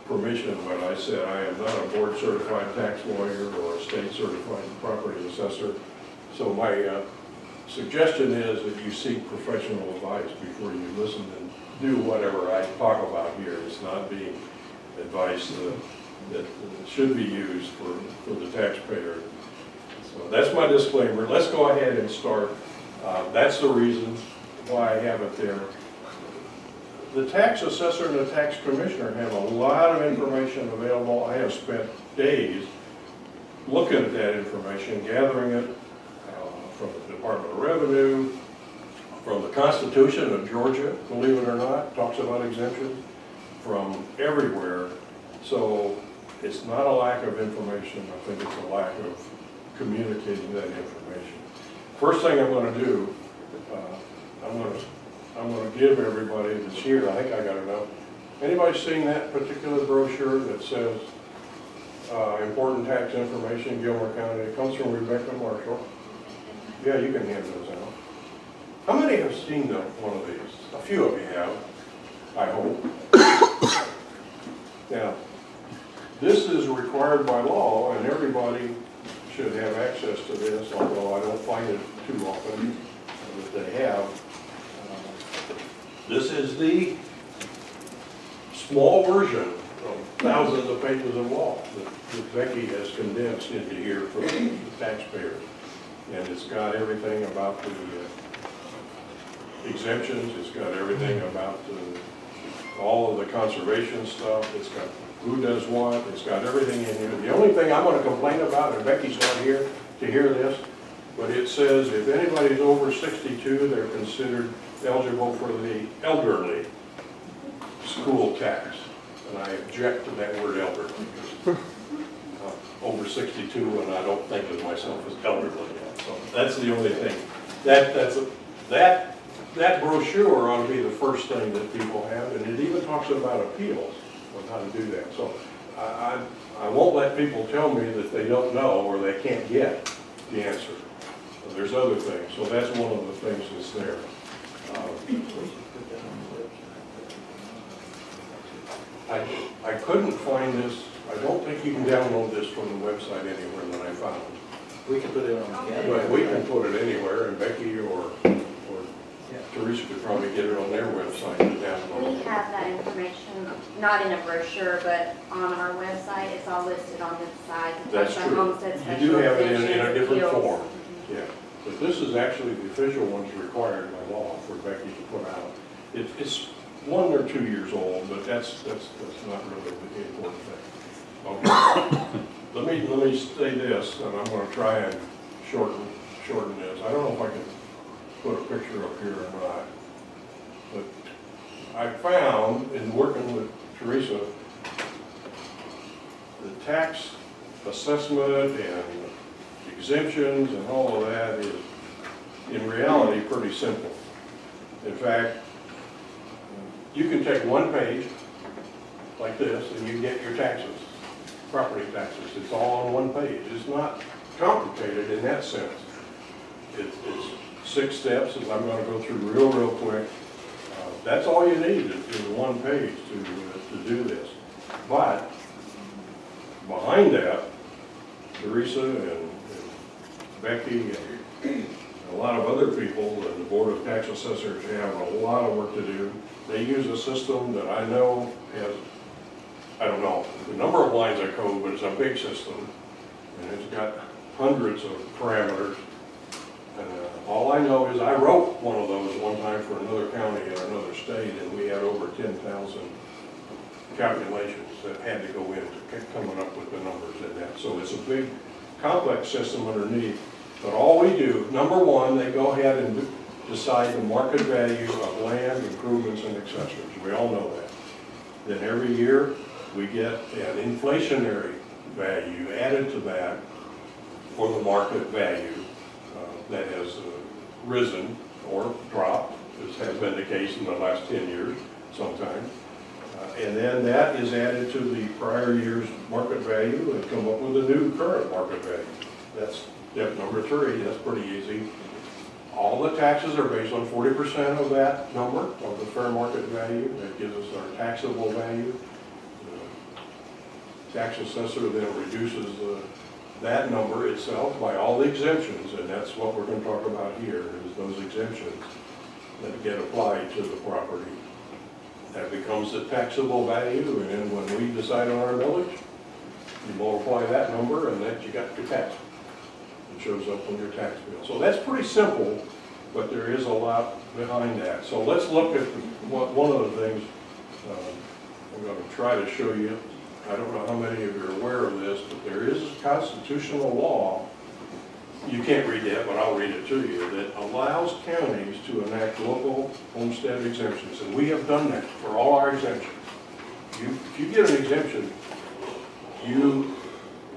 Speaker 2: permission, but I said I am not a board certified tax lawyer or a state certified property assessor. So my suggestion is that you seek professional advice before you listen and do whatever I talk about here. It's not being advice that should be used for the taxpayer. So that's my disclaimer. Let's go ahead and start. That's the reason why I have it there. The tax assessor and the tax commissioner have a lot of information available. I have spent days looking at that information, gathering it from the Department of Revenue, from the Constitution of Georgia, believe it or not, talks about exemptions, from everywhere. So it's not a lack of information. I think it's a lack of communicating that information. First thing I'm going to do, I'm going to give everybody that's here, I think I got enough. Anybody seen that particular brochure that says important tax information, GIlmer County? It comes from Rebecca Marshall. Yeah, you can hand those out. How many have seen one of these? A few of you have, I hope. Now, this is required by law, and everybody should have access to this, although I don't find it too often that they have. This is the small version of thousands of pages of law that Becky has condensed into here for the taxpayer. And it's got everything about the exemptions, it's got everything about all of the conservation stuff, it's got who does what, it's got everything in here. The only thing I'm going to complain about, and Becky's not here to hear this, but it says if anybody's over 62, they're considered eligible for the elderly school tax. And I object to that word elderly, because over 62 and I don't think of myself as elderly yet. So that's the only thing. That brochure ought to be the first thing that people have, and it even talks about appeals on how to do that. So I won't let people tell me that they don't know or they can't get the answer. There's other things, so that's one of the things that's there. I couldn't find this. I don't think you can download this from the website anywhere that I found.
Speaker 7: We can put it on the calendar.
Speaker 2: But we can put it anywhere, and Becky or Teresa could probably get it on their website to download.
Speaker 8: We have that information, not in a brochure, but on our website. It's all listed on the side.
Speaker 2: That's true. You do have it in a different form. Yeah. But this is actually the official ones required by law for Becky to put out. It's 1 or 2 years old, but that's not really the important thing. Okay. let me say this, and I'm going to try and shorten this. I don't know if I can put a picture up here or not, but I found in working with Teresa, the tax assessment and exemptions and all of that is, in reality, pretty simple. In fact, you can take one page like this and you get your taxes, property taxes. It's all on one page. It's not complicated in that sense. It's 6 steps, as I'm going to go through real quick. That's all you need is one page to do this. But behind that, Teresa and Becky and a lot of other people and the Board of Tax Assessors have a lot of work to do. They use a system that I know has, I don't know the number of lines of code, but it's a big system. And it's got hundreds of parameters. And all I know is I wrote one of those one time for another county in another state, and we had over 10,000 calculations that had to go into coming up with the numbers in that. So it's a big, complex system underneath. But all we do, number one, they go ahead and decide the market value of land, improvements, and accessories. We all know that. Then every year, we get an inflationary value added to that for the market value that has risen or dropped, as has been the case in the last 10 years sometimes. And then that is added to the prior year's market value and come up with a new current market value. That's step number 3. That's pretty easy. All the taxes are based on 40% of that number of the fair market value. That gives us our taxable value. The tax assessor then reduces that number itself by all the exemptions, and that's what we're going to talk about here, is those exemptions that get applied to the property. That becomes the taxable value, and then when we decide on our millage, you multiply that number, and that you got your tax. It shows up on your tax bill. So that's pretty simple, but there is a lot behind that. So let's look at one of the things I'm going to try to show you. I don't know how many of you are aware of this, but there is a constitutional law, you can't read that, but I'll read it to you, that allows counties to enact local homestead exemptions. And we have done that for all our exemptions. If you get an exemption, you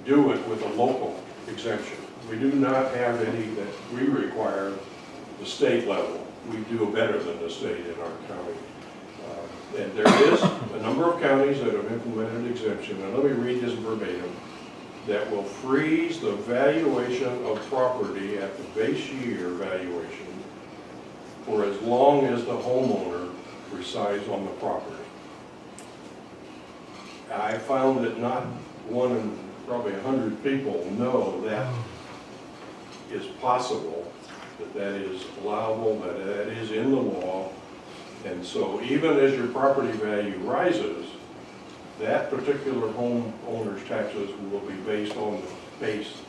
Speaker 2: do it with a local exemption. We do not have any that we require the state level. We do better than the state in our county. And there is a number of counties that have implemented exemption, and let me read this verbatim, that will freeze the valuation of property at the base year valuation for as long as the homeowner resides on the property. I found that not one in probably 100 people know that is possible, that is allowable, that is in the law. And so even as your property value rises, that particular homeowner's taxes will be based on the base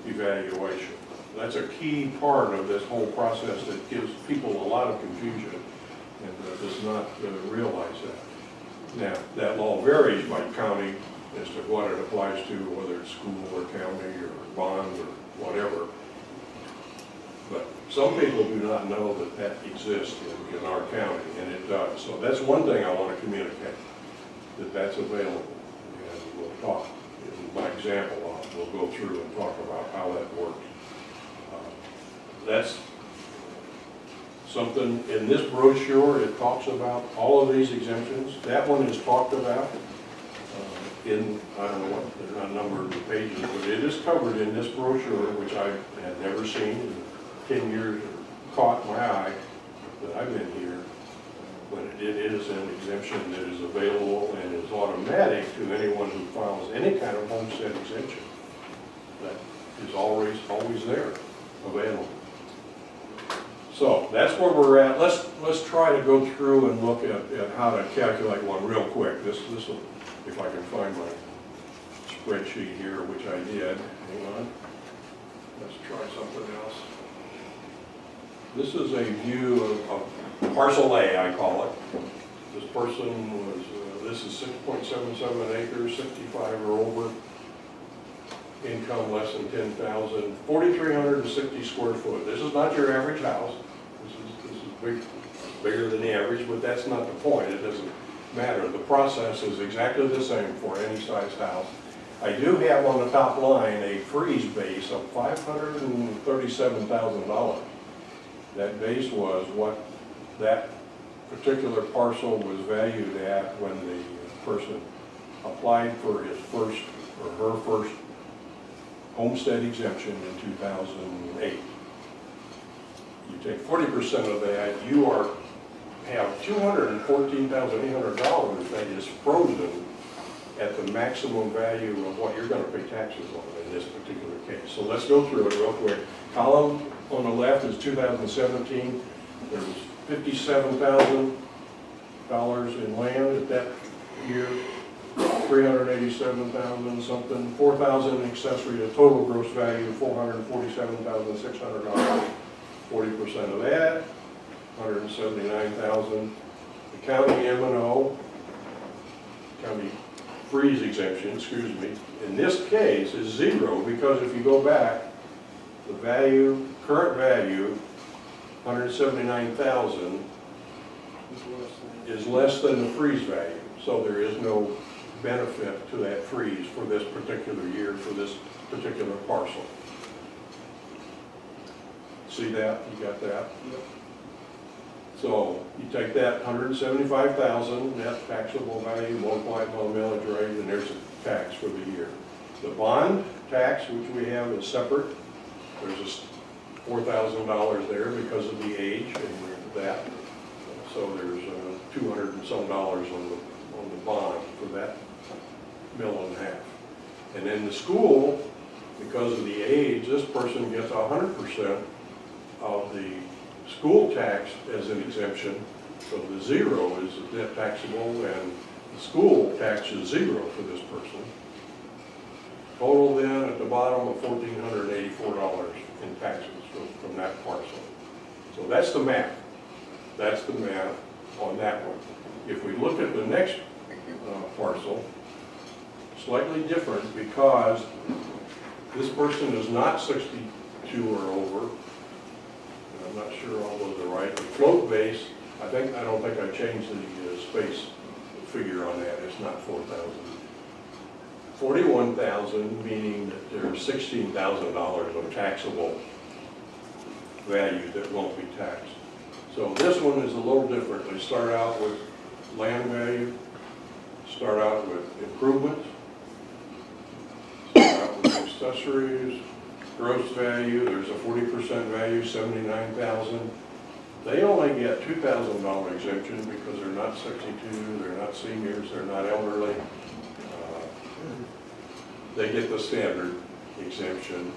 Speaker 2: evaluation. That's a key part of this whole process that gives people a lot of confusion and does not realize that. Now, that law varies by county as to what it applies to, whether it's school or county or bond or whatever. But some people do not know that that exists in our county, and it does. So that's one thing I want to communicate, that that's available. And we'll talk, in my example, we'll go through and talk about how that works. That's something in this brochure. It talks about all of these exemptions. That one is talked about in, I don't know what the number of the pages, but it is covered in this brochure, which I had never seen in 10 years, or caught my eye that I've been here. But it is an exemption that is available and is automatic to anyone who files any kind of homestead exemption. That is always there, available. So that's where we're at. Let's try to go through and look at how to calculate one real quick. This will, if I can find my spreadsheet here, which I did. Hang on. Let's try something else. This is a view of parcel A, I call it. This person was, this is 6.77 acres, 65 or over, income less than 10,000, 4,360 square foot. This is not your average house. This is bigger than the average, but that's not the point. It doesn't matter. The process is exactly the same for any size house. I do have on the top line a freeze base of $537,000. That base was what that particular parcel was valued at when the person applied for his first or her first homestead exemption in 2008. You take 40% of that, you have $214,800 that is frozen at the maximum value of what you're going to pay taxes on in this particular case. So let's go through it real quick. Column on the left is 2017. There was $57,000 in land at that year, 387,000 something, 4,000 accessory to total gross value, $447,600. 40% of that, 179,000. The county M&O, county freeze exemption, excuse me, in this case is zero, because if you go back, the value, current value, 179,000 is less than the freeze value. So there is no benefit to that freeze for this particular year, for this particular parcel. See that? You got that?
Speaker 3: Yep.
Speaker 2: So you take that 175,000 net taxable value, multiply it by the millage rate, and there's a tax for the year. The bond tax, which we have, is separate. There's just $4,000 there because of the age and that. So there's $200 and some dollars on the bond for that $1.5 million. And then the school, because of the age, this person gets 100% of the school tax as an exemption. So the zero is net taxable, and the school tax is zero for this person. Total then at the bottom of $1,484 in taxes from that parcel. So that's the math. That's the math on that one. If we look at the next parcel, slightly different because this person is not 62 or over. I'm not sure all those are right. The float base, I don't think I changed the space figure on that. It's not 4,000. 41,000, meaning that there's $16,000 of taxable value that won't be taxed. So this one is a little different. They start out with land value, start out with improvements, start out with accessories, gross value, there's a 40% value, $79,000. They only get $2,000 exemption because they're not 62, they're not seniors, they're not elderly. They get the standard exemption,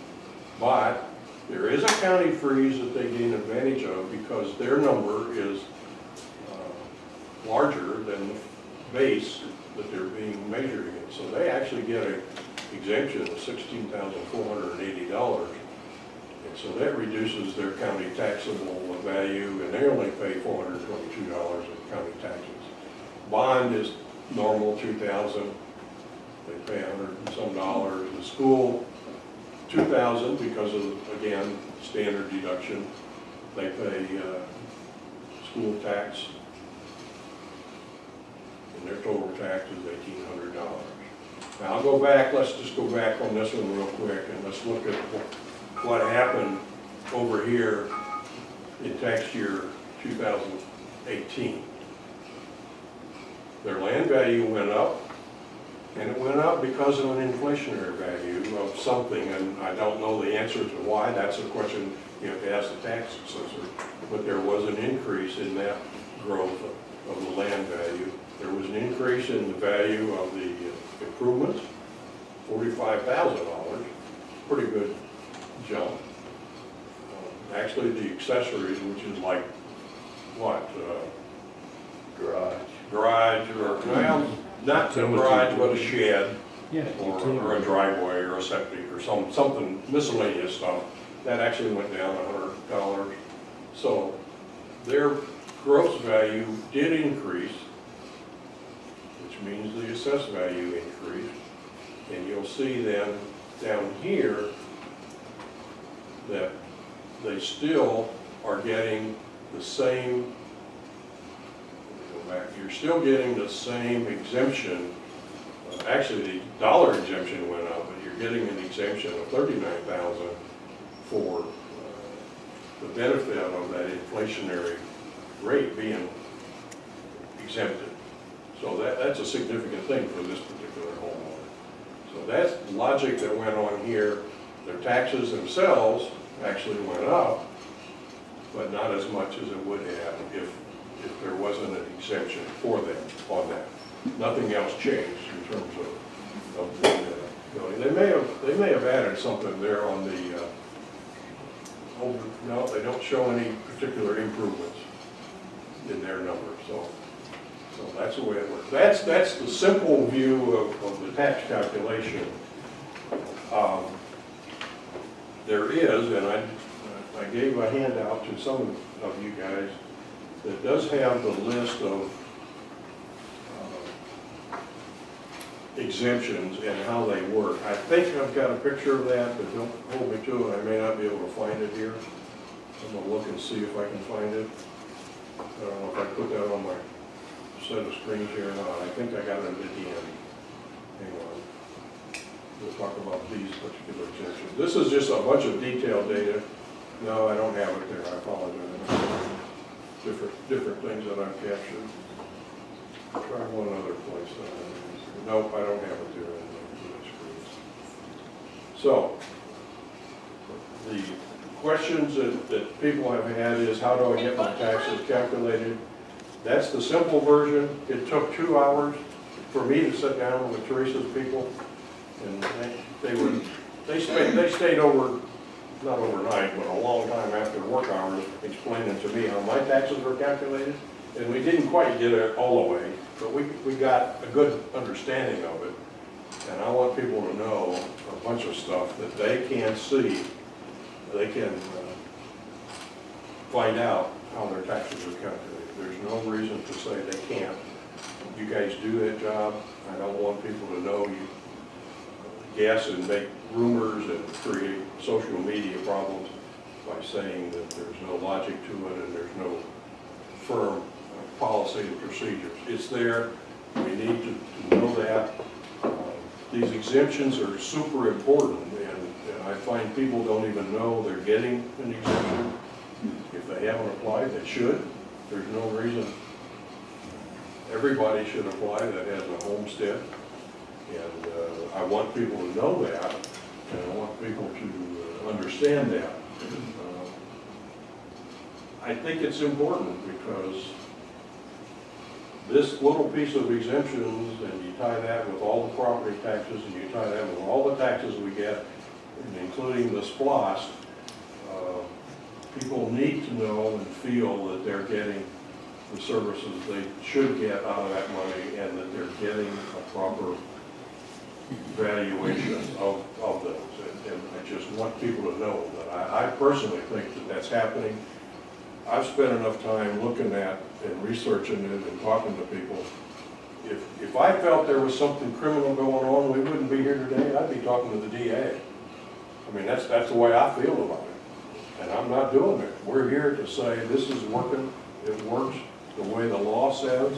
Speaker 2: but there is a county freeze that they gain advantage of because their number is larger than the base that they're being measured against. So they actually get an exemption of $16,480. And so that reduces their county taxable value, and they only pay $422 in county taxes. Bond is normal, $2,000. They pay $100 and some dollars. The school, $2,000 because of, again, standard deduction. They pay school tax, and their total tax is $1,800. Now I'll go back, let's just go back on this one real quick, and let's look at what happened over here in tax year 2018. Their land value went up, and it went up because of an inflationary value of something, and I don't know the answer to why. That's a question you have to ask the tax assessor. But there was an increase in that growth of the land value. There was an increase in the value of the improvements, $45,000, pretty good jump. Actually, the accessories, which is like, what? Garage, or, well, not a garage, but a shed, or a driveway, or a septic, or something miscellaneous stuff. That actually went down $100. So their gross value did increase, which means the assessed value increased. And you'll see then down here that they still are getting the same, you're still getting the same exemption. Actually, the dollar exemption went up, but you're getting an exemption of $39,000 for the benefit of that inflationary rate being exempted. So that's a significant thing for this particular homeowner. So that's logic that went on here. Their taxes themselves actually went up, but not as much as it would have if there wasn't an exemption for them on that. Nothing else changed in terms of the building. They may have added something there on the no, they don't show any particular improvements in their numbers. So that's the way it works. That's the simple view of the tax calculation. There is, and I gave a handout to some of you guys that does have the list of exemptions and how they work. I think I've got a picture of that, but don't hold me to it. I may not be able to find it here. I'm going to look and see if I can find it. I don't know if I put that on my set of screens here or not. I think I got it at the end. hang on. We'll talk about these particular exemptions. This is just a bunch of detailed data. No, I don't have it there, I apologize. Different things that I've captured. Try one other place. Nope, I don't have it there on the screen. So, the questions that people have had is, how do I get my taxes calculated? That's the simple version. It took 2 hours for me to sit down with Teresa's people, and they stayed over, not overnight, but a long time after work hours, explaining to me how my taxes were calculated. And we didn't quite get it all the way, but we got a good understanding of it. And I want people to know a bunch of stuff that they can see. They can find out how their taxes are calculated. There's no reason to say they can't. You guys do that job. I don't want people to know you guess and make rumors and create social media problems by saying that there's no logic to it and there's no firm policy and procedures. It's there. We need to know that. These exemptions are super important, and I find people don't even know they're getting an exemption. If they haven't applied, they should. There's no reason. Everybody should apply that has a homestead, and I want people to know that, and I want people to understand that. I think it's important because this little piece of exemptions, and you tie that with all the property taxes, and you tie that with all the taxes we get, including the SPLOST, people need to know and feel that they're getting the services they should get out of that money, and that they're getting a proper valuation of those. And I just want people to know that I personally think that that's happening. I've spent enough time looking at and researching it and talking to people. If I felt there was something criminal going on, we wouldn't be here today. I'd be talking to the DA. I mean, that's the way I feel about it. And I'm not doing it. We're here to say this is working. It works the way the law says.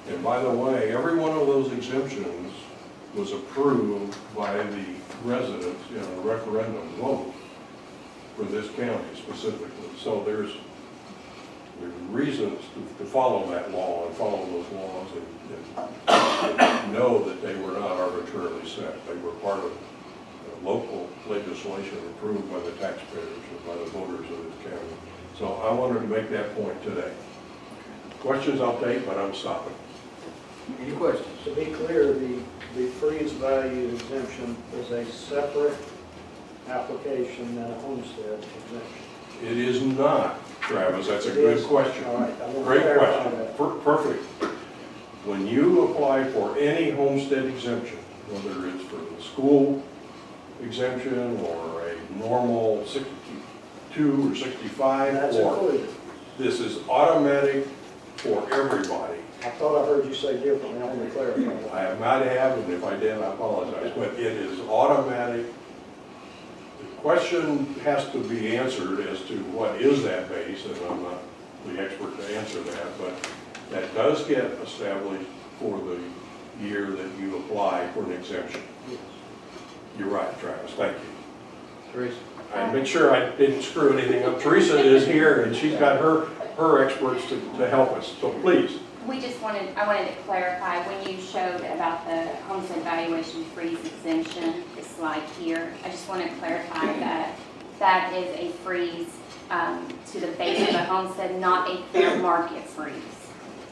Speaker 2: And by the way, every one of those exemptions was approved by the residents in a referendum vote for this county specifically. So there's reasons to follow that law and follow those laws and know that they were not arbitrarily set. They were part of local legislation approved by the taxpayers or by the voters of this county. So I wanted to make that point today. Questions I'll take, but I'm stopping.
Speaker 7: Any questions?
Speaker 3: To be clear, the freeze value exemption is a separate application than a homestead exemption.
Speaker 2: It is not, Travis. That's a good question.
Speaker 3: All right, I want to
Speaker 2: Great
Speaker 3: clarify
Speaker 2: question.
Speaker 3: that.
Speaker 2: Perfect. When you apply for any homestead exemption, whether it's for the school exemption or a normal 62 or 65,
Speaker 3: That's
Speaker 2: or
Speaker 3: included.
Speaker 2: this is automatic for everybody.
Speaker 3: I thought I heard you say differently. I want to clarify that.
Speaker 2: I might have, and if I did, I apologize, but it is automatic. The question has to be answered as to what is that base, and I'm not the expert to answer that, but that does get established for the year that you apply for an exemption.
Speaker 3: Yes.
Speaker 2: You're right, Travis, thank you.
Speaker 7: Teresa?
Speaker 2: I make sure I didn't screw anything up. Teresa is here, and she's got her experts to help us, so please.
Speaker 6: I wanted to clarify, when you showed about the homestead valuation freeze exemption, the slide here, I just want to clarify that that is a freeze to the base of the homestead, not a fair market freeze.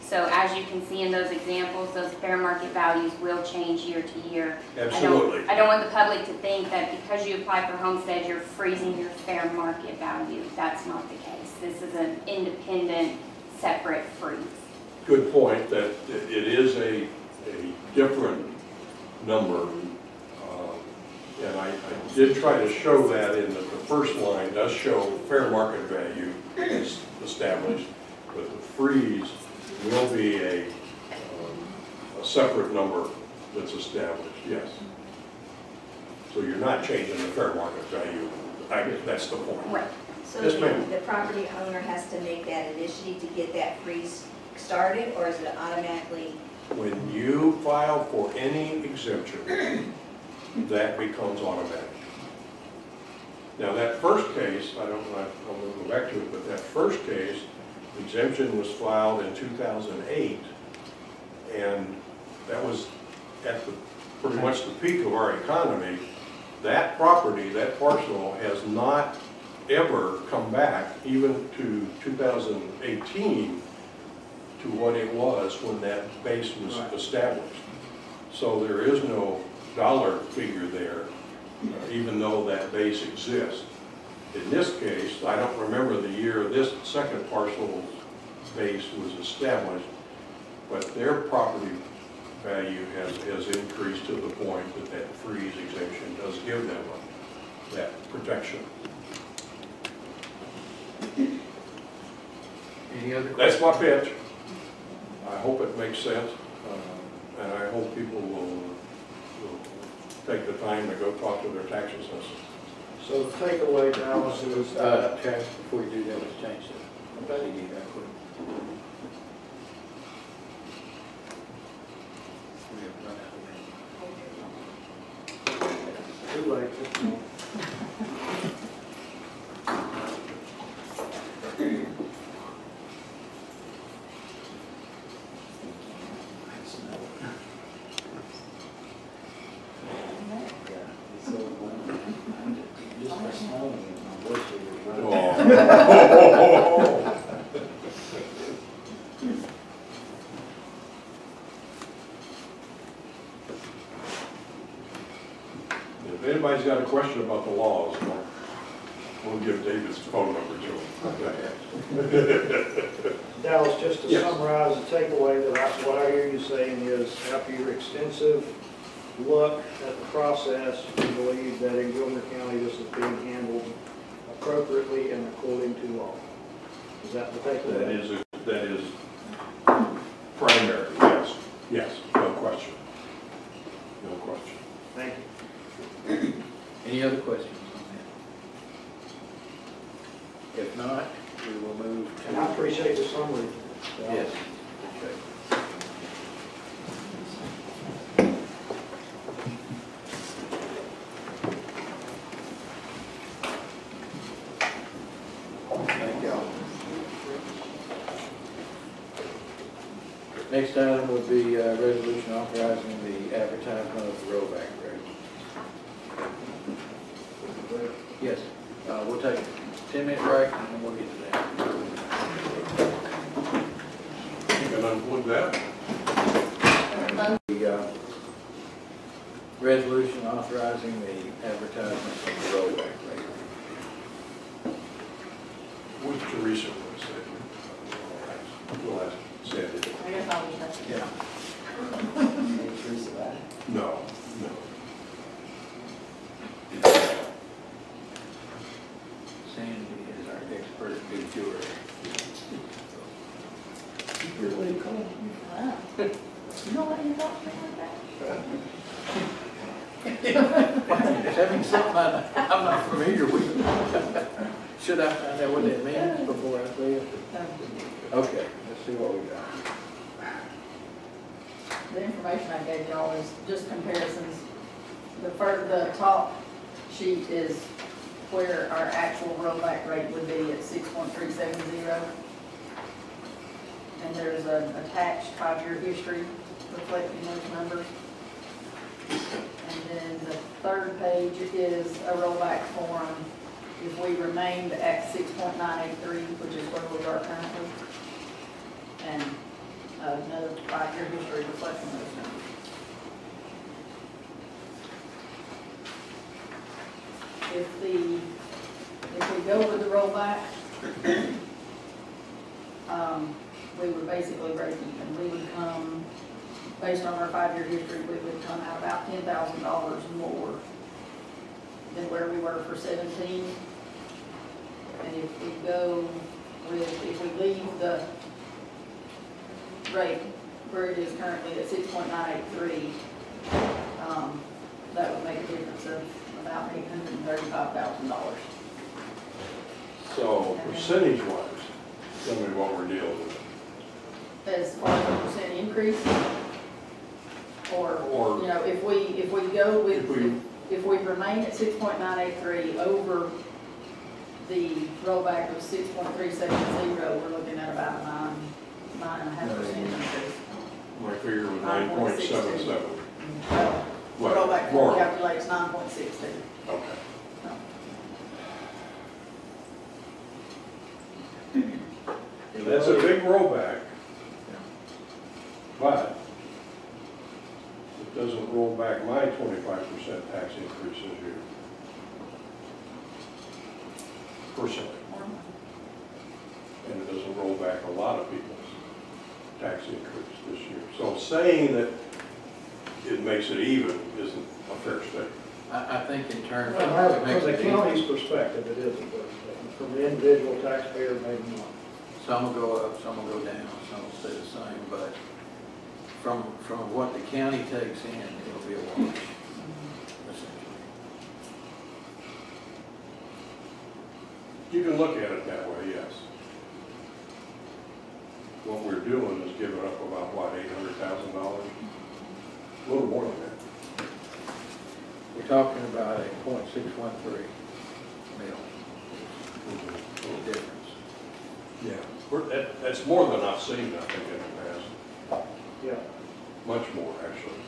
Speaker 6: So as you can see in those examples, those fair market values will change year to year.
Speaker 2: Absolutely.
Speaker 6: I don't want the public to think that because you apply for homestead, you're freezing your fair market value. That's not the case. This is an independent, separate freeze.
Speaker 2: Good point, that it is a different number. And I did try to show that in that the first line does show fair market value is established, but the freeze will be a separate number that's established, yes. So you're not changing the fair market value. I guess that's the point.
Speaker 6: Right.
Speaker 9: So
Speaker 2: Yes, ma'am.
Speaker 9: the property owner has to make that initiative to get that freeze started, or is it automatically
Speaker 2: When you file for any exemption, that becomes automatic. Now, that first case, I'll go back to it, but that first case, exemption was filed in 2008, and that was at pretty much the peak of our economy. That property, that parcel, has not ever come back, even to 2018, to what it was when that base was established. So there is no dollar figure there, even though that base exists. In this case, I don't remember the year this second parcel's base was established, but their property value has increased to the point that that freeze exemption does give them that protection.
Speaker 1: Any other
Speaker 2: That's
Speaker 1: questions?
Speaker 2: my pitch. I hope it makes sense, and I hope people will take the time to go talk to their tax assessor.
Speaker 3: So the takeaway, Dallas, is
Speaker 1: Travis, before you do that, let's change the CD right quick. We have run out of room.
Speaker 3: too late.
Speaker 7: Just for snowing, my voice will be
Speaker 2: Oh. If anybody's got a question about the laws, we'll give David's phone number to him.
Speaker 3: Dallas, just to
Speaker 2: Yes.
Speaker 3: summarize the takeaway, what I hear you saying is, after your extensive look at the process, you believe that in GIlmer County this is being handled appropriately and according to law. Is that the takeaway?
Speaker 2: That is primary, yes. Yes, no question. No question.
Speaker 3: Thank you.
Speaker 1: Any other questions on that? If not, we will move to.
Speaker 3: And I appreciate the summary. Dallas.
Speaker 1: Yes. Thank y'all. Next item would be a resolution authorizing the advertisement of the rollback rate. Yes, we'll take a 10-minute break and then we'll get to that.
Speaker 2: You can unplug that.
Speaker 1: The resolution authorizing the advertisement of the rollback rate.
Speaker 2: What's Teresa going to say? We'll ask Sandy.
Speaker 6: I guess I'll just have to.
Speaker 1: Yeah.
Speaker 7: Teresa back.
Speaker 2: No, no.
Speaker 1: Sandy is our expert good juror.
Speaker 7: What do you call it?
Speaker 6: Wow. You don't let him talk to me like that?
Speaker 1: Having something I'm not familiar with. Should I find out what that means before I say it? Okay, let's see what we got.
Speaker 9: The information I gave y'all is just comparisons. The top sheet is where our actual rollback rate would be at 6.370. And there's an attached 5-year history reflecting those numbers. And then the third page is a rollback form if we remained at 6.983, which is where we are currently. And another 5-year history reflecting those numbers. If we go with the rollback, we would basically break even. We would come, based on our 5-year history, we would come out about $10,000 more than where we were for 17. And if we leave the rate where it is currently at 6.983, that would make a difference of about $835,000.
Speaker 2: So percentage-wise, tell me what we're dealing with.
Speaker 9: As far as the percent increase,
Speaker 2: or,
Speaker 9: you know, if we go with,
Speaker 2: If
Speaker 9: if we remain at 6.983 over the rollback of 6.370, we're looking at about a 9.5% increase.
Speaker 2: my figure was 9.77.
Speaker 9: Well,
Speaker 2: What?
Speaker 9: rollback
Speaker 2: More.
Speaker 9: form calculates 9.62.
Speaker 2: Okay. That's a big rollback. But it doesn't roll back my 25% tax increase this year. Personally. And it doesn't roll back a lot of people's tax increase this year. So saying that it makes it even isn't a fair statement.
Speaker 1: I think in terms of.
Speaker 3: Well,
Speaker 1: it makes
Speaker 3: from the
Speaker 1: it easy.
Speaker 3: county's perspective, it isn't, but from the individual taxpayer, maybe not.
Speaker 1: Some will go up, some will go down, some will stay the same, but from what the county takes in, it'll be a wash, essentially.
Speaker 2: You can look at it that way, yes. What we're doing is giving up about, what, $800,000? A little more than that.
Speaker 1: We're talking about a .613 mil, little difference.
Speaker 2: Yeah. That's more than I've seen, I think, in the past.
Speaker 3: Yeah.
Speaker 2: Much more, actually.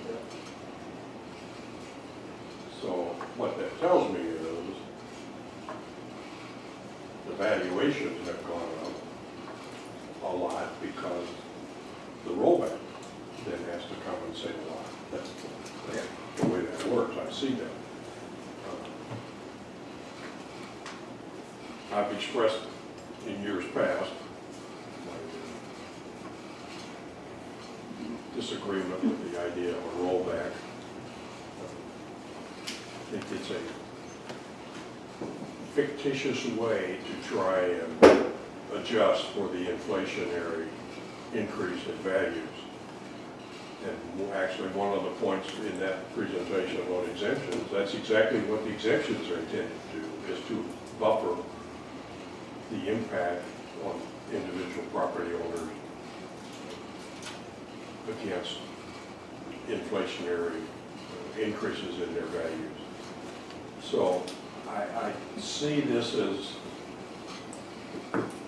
Speaker 2: So what that tells me is the valuations have gone up a lot because the rollback then has to compensate a lot. That's the way that works. I see that. I've expressed in years past my disagreement with the idea of a rollback. I think it's a fictitious way to try and adjust for the inflationary increase in values. And actually, one of the points in that presentation on exemptions, that's exactly what the exemptions are intended to do, is to buffer the impact on individual property owners against inflationary increases in their values. So I see this as,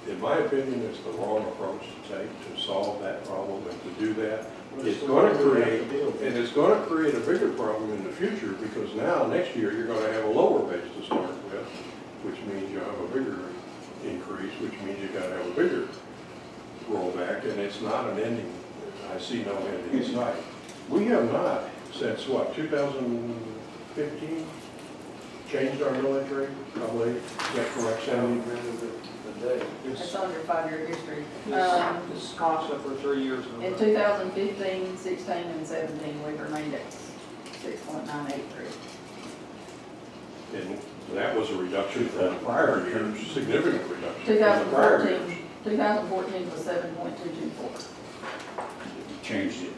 Speaker 2: in my opinion, it's the wrong approach to take to solve that problem, and to do that. It's going to create, and it's going to create a bigger problem in the future, because now, next year, you're going to have a lower base to start with, which means you'll have a bigger increase, which means you've got to have a bigger rollback, and it's not an ending. I see no end in sight. We have not, since what, 2015, changed our millage rate, probably. Is that correct, Sandy?
Speaker 9: It's on your 5-year history.
Speaker 3: It's constant for 3 years.
Speaker 9: In 2015, 16, and 17, we remained at 6.983.
Speaker 2: And that was a reduction from the prior years, significant reduction. from the prior years.
Speaker 9: 2014 was 7.224.
Speaker 10: Changed it.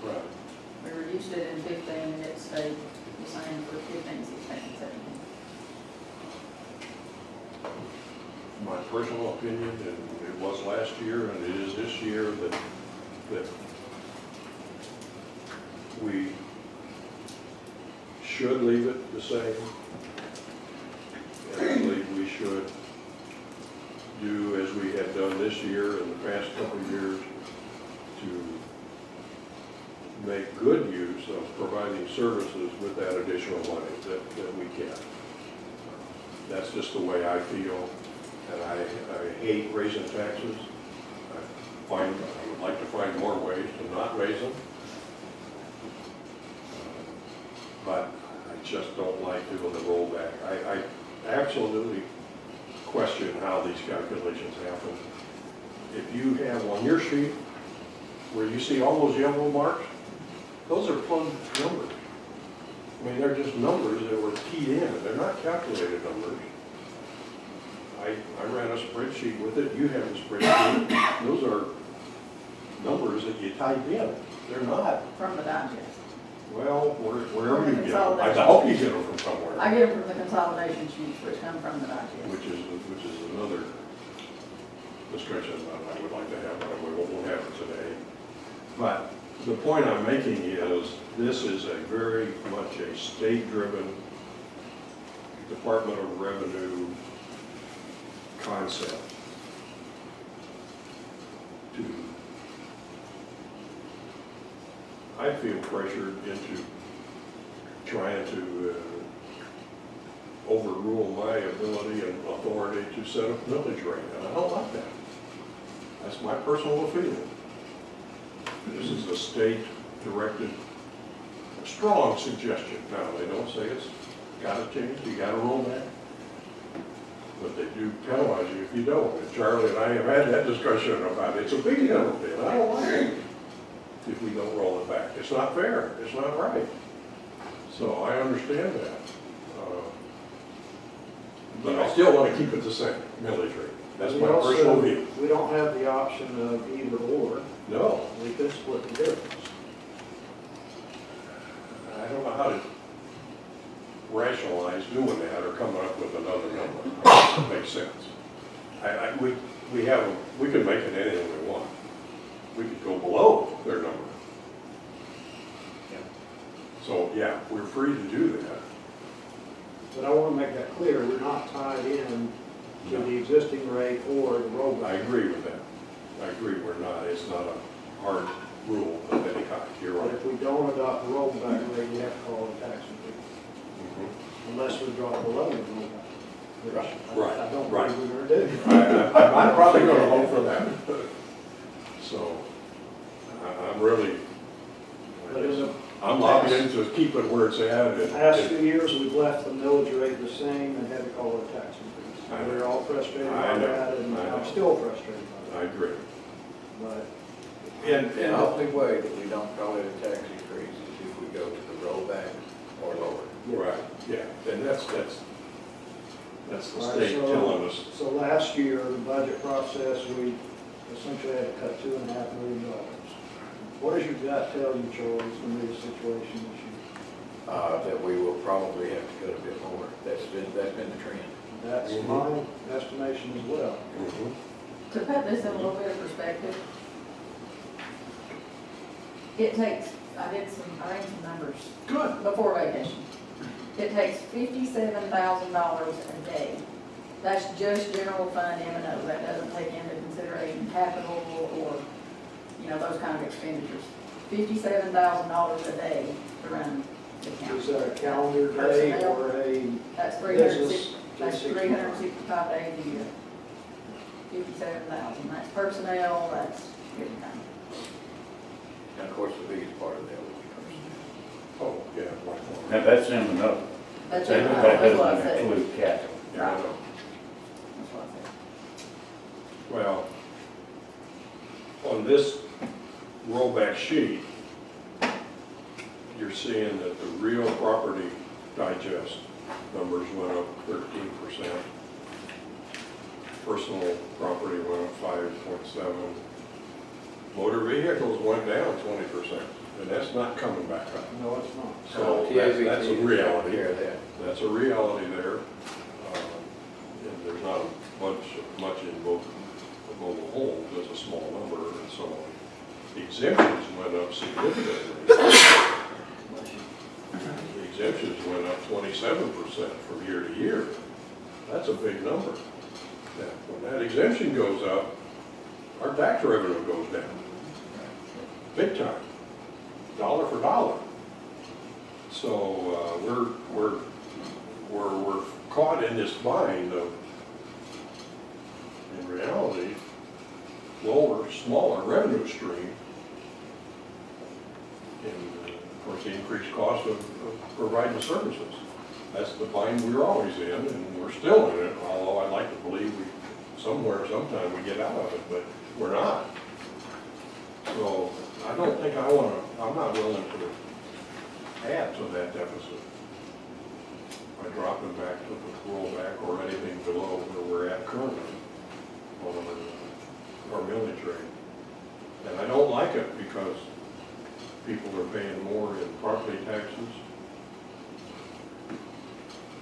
Speaker 2: Right.
Speaker 9: We reduced it in 15, and it stayed the same for 15, 16, and 17.
Speaker 2: My personal opinion, and it was last year and it is this year, that we should leave it the same. And I believe we should do as we have done this year and the past couple of years to make good use of providing services with that additional money that we can. That's just the way I feel. And I hate raising taxes. I would like to find more ways to not raise them. But I just don't like doing the rollback. I absolutely question how these calculations happen. If you have on your sheet where you see all those yellow marks, those are plugged numbers. I mean, they're just numbers that were keyed in. They're not calculated numbers. I ran a spreadsheet with it. You have a spreadsheet. Those are numbers that you type in. They're not.
Speaker 9: From the digest.
Speaker 2: Well, wherever you get them. I
Speaker 9: Consolidation.
Speaker 2: hope you get them from somewhere.
Speaker 9: I get them from the consolidation sheets, which come from the digest.
Speaker 2: Which is another discussion that I would like to have, but we won't have it today. But The point I'm making is, this is a very much a state-driven Department of Revenue concept to, I feel pressured into trying to overrule my ability and authority to set a millage rate, and I don't like that. That's my personal opinion. This is a state-directed, strong suggestion. Now, they don't say it's gotta change, you gotta roll back, but they do penalize you if you don't. And Charlie and I have had that discussion about it. It's a big penalty, and I don't like it if we don't roll it back. It's not fair, it's not right. So I understand that. But I still want to keep it the same, millage rate. That's my personal view.
Speaker 3: We don't have the option of either or.
Speaker 2: No.
Speaker 3: We could split the difference.
Speaker 2: I don't know how to rationalize doing that or coming up with another number. That makes sense. We can make it anything we want. We could go below their number. So, yeah, we're free to do that.
Speaker 3: But I want to make that clear, we're not tied in to the existing rate or the rollback.
Speaker 2: I agree with that. I agree, we're not. It's not a hard rule of any kind. You're
Speaker 3: But
Speaker 2: right.
Speaker 3: if we don't adopt the rollback rate, we have to call it a tax increase, unless we drop below the rollback. Which
Speaker 2: Right.
Speaker 3: I don't
Speaker 2: Right.
Speaker 3: believe we're going to do.
Speaker 2: I'm probably going to vote for that. So, I'm really,
Speaker 3: But in the
Speaker 2: I'm lobbying to keep it where it's at.
Speaker 3: past few years, we've left the millage rate the same and had to call it a tax increase.
Speaker 2: I know.
Speaker 3: We're all frustrated
Speaker 2: I
Speaker 3: by
Speaker 2: know.
Speaker 3: that, and
Speaker 2: I know.
Speaker 3: I'm still frustrated by
Speaker 2: I agree.
Speaker 3: it. But
Speaker 2: And
Speaker 1: The only way that we don't call it a tax increase is if we go to the rollback or lower.
Speaker 2: right, yeah, and that's the
Speaker 3: Right,
Speaker 2: state
Speaker 3: so-
Speaker 2: telling us.
Speaker 3: So last year, the budget process, we essentially had to cut $2.5 million. What does your gut tell you, Charlie, is going to be the situation this year?
Speaker 1: That we will probably have to cut a bit more. That's been the trend.
Speaker 3: That's my estimation as well.
Speaker 9: To put this in a little bit of perspective, it takes, I ran some numbers.
Speaker 2: Good.
Speaker 9: Before vacation. It takes $57,000 a day. That's just general fund M&O. That doesn't take into consideration capital or, those kind of expenditures. $57,000 a day to run the county.
Speaker 3: Is that a calendar day
Speaker 9: Personnel.
Speaker 3: or a
Speaker 9: That's
Speaker 3: business?
Speaker 9: 365 days a year. 57,000. That's personnel, that's everything.
Speaker 1: And of course, the biggest part of that will be
Speaker 2: Oh, yeah, right.
Speaker 10: Now, that's in the note.
Speaker 9: That's
Speaker 10: That
Speaker 9: everything. That's what I
Speaker 10: doesn't
Speaker 9: said.
Speaker 10: include capital.
Speaker 2: Yeah, I know.
Speaker 9: That's what I said.
Speaker 2: Well, on this rollback sheet, you're seeing that the real property digest numbers went up 13%. Personal property went up 5.7. Motor vehicles went down 20%, and that's not coming back up.
Speaker 3: No, it's not.
Speaker 2: So that's a reality.
Speaker 1: care of that.
Speaker 2: That's a reality there. And there's not much in both mobile homes, there's a small number, and so the exemptions went up significantly. The exemptions went up 27% from year to year. That's a big number. Now, when that exemption goes up, our tax revenue goes down. Big time. Dollar for dollar. So we're caught in this bind of, in reality, lower, smaller revenue stream, and of course the increased cost of providing services. That's the bind we're always in, and we're still in it, although I'd like to believe somewhere, sometime we get out of it, but we're not. So I don't think I'm not willing to add to that deficit by dropping back to the rollback or anything below where we're at currently on our millage rate. And I don't like it because people are paying more in property taxes.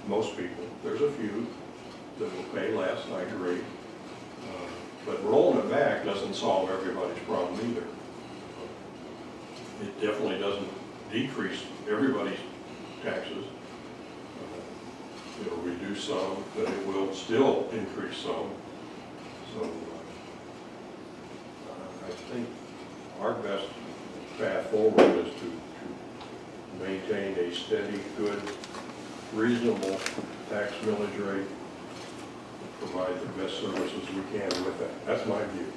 Speaker 2: Most people, there's a few that will pay less, I agree. But rolling it back doesn't solve everybody's problem either. It definitely doesn't decrease everybody's taxes. It'll reduce some, but it will still increase some. So I think our best path forward is to maintain a steady, good, reasonable tax millage rate, provide the best services we can with that. That's my view.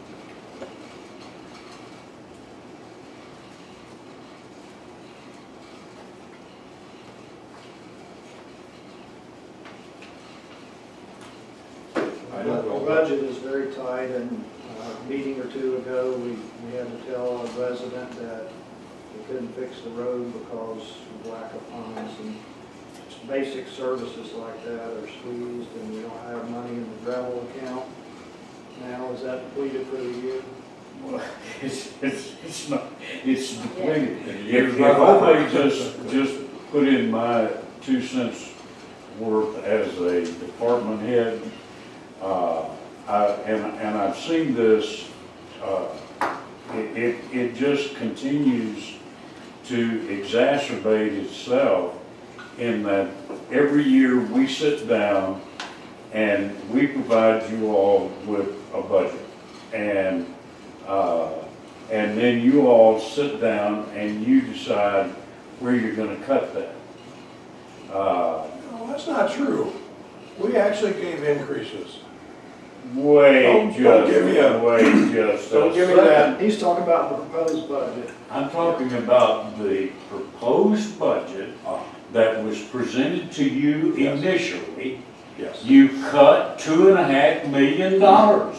Speaker 2: I don't know.
Speaker 3: The budget is very tight, and a meeting or two ago, we had to tell a resident that we couldn't fix the road because of lack of funds, and just basic services like that are squeezed, and we don't have money in the gravel account. Now, is that depleted for the year?
Speaker 10: Well, it's not, it's depleted.
Speaker 2: Yeah.
Speaker 10: If I just put in my 2 cents worth as a department head, and I've seen this, it just continues to exacerbate itself in that every year we sit down and we provide you all with a budget. And then you all sit down and you decide where you're going to cut that.
Speaker 2: No, that's not true. We actually gave increases.
Speaker 10: Don't give me
Speaker 2: that.
Speaker 3: He's talking about the proposed budget.
Speaker 10: I'm talking about the proposed budget that was presented to you initially.
Speaker 2: Yes.
Speaker 10: You cut $2.5 million out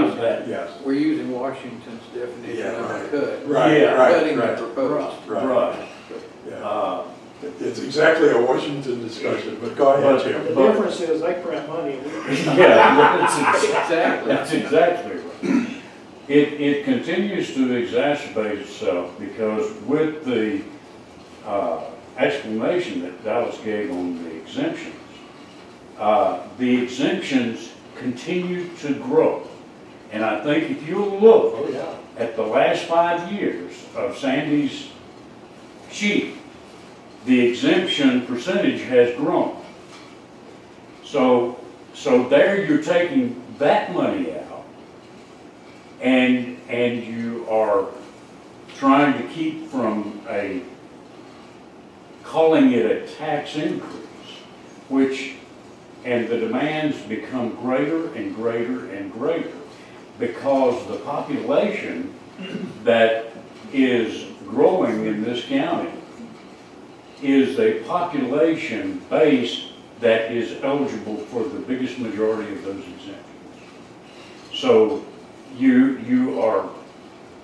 Speaker 10: of that.
Speaker 2: Yes.
Speaker 1: We're using Washington's definition of a cut.
Speaker 2: Right,
Speaker 10: Yeah.
Speaker 2: right,
Speaker 1: Cutting the
Speaker 2: right.
Speaker 1: proposed.
Speaker 10: Right.
Speaker 2: Yeah. It's exactly a Washington discussion, but go ahead, Jim.
Speaker 3: The difference is they print money.
Speaker 10: That's exactly right. It continues to exacerbate itself because with the explanation that Dallas gave on the exemptions continue to grow. And I think if you look at the last 5 years of Sandy's sheet, the exemption percentage has grown. So there you're taking that money out and you are trying to keep from calling it a tax increase, and the demands become greater and greater and greater because the population that is growing in this county is a population base that is eligible for the biggest majority of those exemptions. So you are,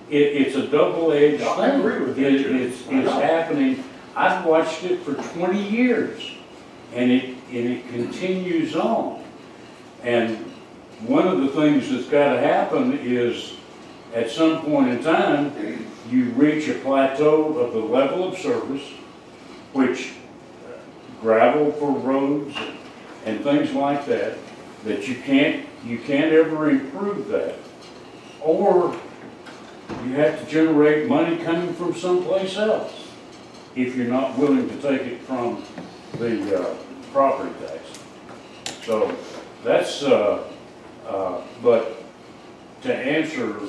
Speaker 10: it's a double-edged thing.
Speaker 2: I agree with you.
Speaker 10: It's happening. I've watched it for 20 years, and it continues on. And one of the things that's got to happen is, at some point in time, you reach a plateau of the level of service, which gravel for roads and things like that you can't ever improve that. Or you have to generate money coming from someplace else if you're not willing to take it from the property tax. So that's, but to answer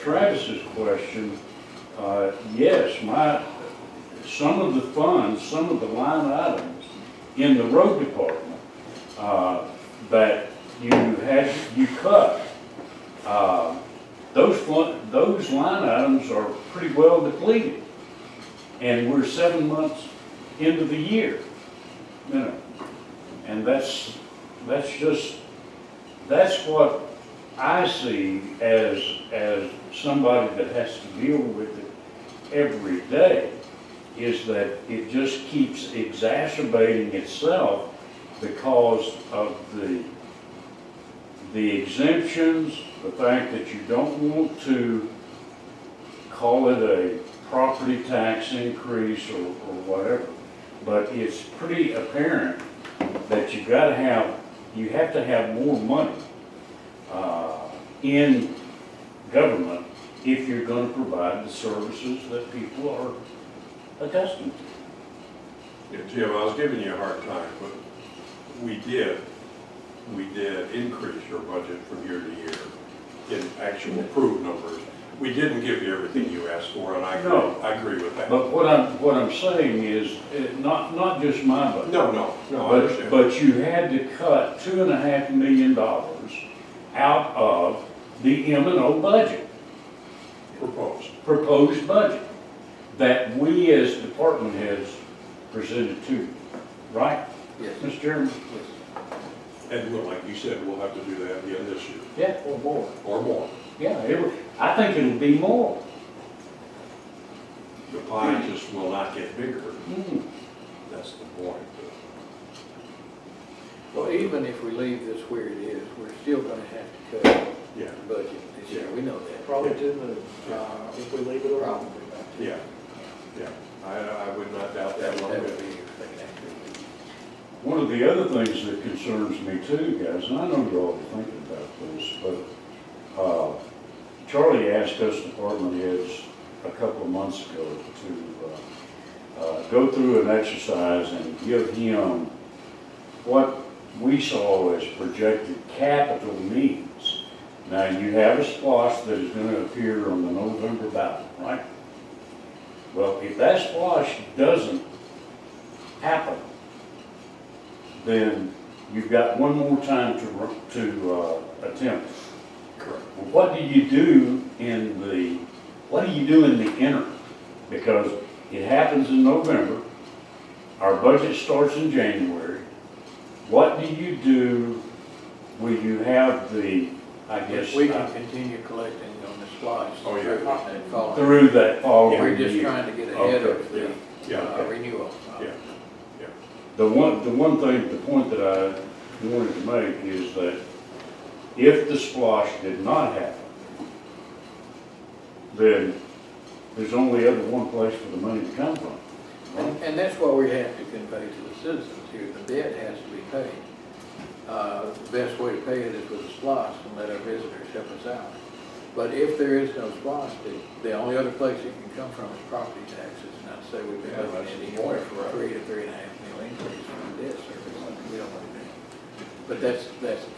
Speaker 10: Travis's question, yes, some of the funds, some of the line items in the road department that you cut, those line items are pretty well depleted, and we're 7 months into the year, and that's what I see as somebody that has to deal with it every day, is that it just keeps exacerbating itself because of the exemptions, the fact that you don't want to call it a property tax increase or whatever, but it's pretty apparent that you have to have more money in government if you're gonna provide the services that people are accustomed to.
Speaker 2: Yeah, Jim, I was giving you a hard time, but we did increase your budget from year to year in actual approved numbers. We didn't give you everything you asked for, and I
Speaker 10: No.
Speaker 2: agree with that.
Speaker 10: But what I'm saying is, not just my budget.
Speaker 2: No, I understand.
Speaker 10: But you had to cut $2.5 million out of the M&O budget, proposed budget, that we as department heads presented to you, right?
Speaker 1: Yes.
Speaker 10: Mr. Chairman?
Speaker 2: And we'll, like you said, we'll have to do that again this year,
Speaker 10: Yeah.
Speaker 3: Or more.
Speaker 2: or more.
Speaker 10: Yeah, I think it'll be more.
Speaker 2: The pie just will not get bigger.
Speaker 10: Mm.
Speaker 2: That's the point.
Speaker 1: Well, even if we leave this where it is, we're still gonna have to cut
Speaker 2: Yeah,
Speaker 1: the budget this year, we know that.
Speaker 3: Probably 2 million, if we leave it alone.
Speaker 1: Probably.
Speaker 2: yeah, yeah. I would not doubt that one
Speaker 1: That
Speaker 2: bit.
Speaker 1: would be everything actually.
Speaker 10: One of the other things that concerns me too, guys, and I know you're all thinking about this, but Charlie asked us department heads a couple of months ago to go through an exercise and give him what we saw as projected capital needs. Now, you have a splosh that is going to appear on the November ballot, right? Well, if that splosh doesn't happen, then you've got one more time to attempt it.
Speaker 2: Correct.
Speaker 10: Well, what do you do in the interim? Because it happens in November, our budget starts in January. What do you do when you have the, I guess,
Speaker 1: We can continue collecting on the splice.
Speaker 2: Oh, yeah.
Speaker 1: And follow.
Speaker 10: through that following
Speaker 1: We're just
Speaker 10: year?
Speaker 1: trying to get ahead of
Speaker 10: Okay,
Speaker 1: the
Speaker 2: yeah, okay.
Speaker 1: renewal.
Speaker 2: Yeah.
Speaker 10: The point that I wanted to make is that if the splosh did not happen, then there's only ever one place for the money to come from.
Speaker 1: And that's what we have to convey to the citizens here. The debt has to be paid. The best way to pay it is with a splosh and let our visitors help us out. But if there is no splosh, the only other place it can come from is property taxes. And I'd say we've been looking at anywhere from a $3 to $3.5 million increase from debt service. We don't want to do. But that's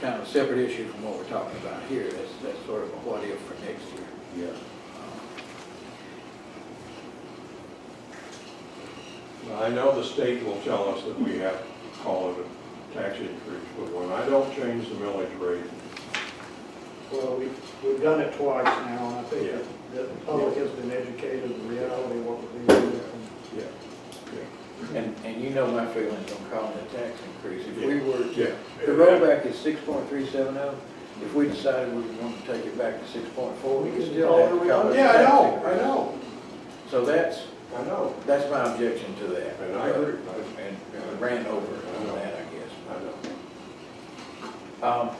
Speaker 1: kind of a separate issue from what we're talking about here. That's sort of a what if for next year.
Speaker 10: Yeah.
Speaker 2: I know the state will tell us that we have to call it a tax increase, but when I don't change the millage rate,
Speaker 3: Well, we've done it twice now, and I think
Speaker 2: Yeah.
Speaker 3: that the public has been educated in reality of what we're doing.
Speaker 2: yeah,
Speaker 1: And you know my feelings on calling it a tax increase. If we were,
Speaker 2: yeah.
Speaker 1: the rollback is 6.370. If we decided we want to take it back to 6.4, we could still have to call it a
Speaker 2: Yeah,
Speaker 1: tax
Speaker 2: I know,
Speaker 1: increase.
Speaker 2: I know,
Speaker 1: So
Speaker 2: I know,
Speaker 1: that's my objection to that.
Speaker 2: and I agree,
Speaker 1: And I ran over on that, I guess.
Speaker 2: I know.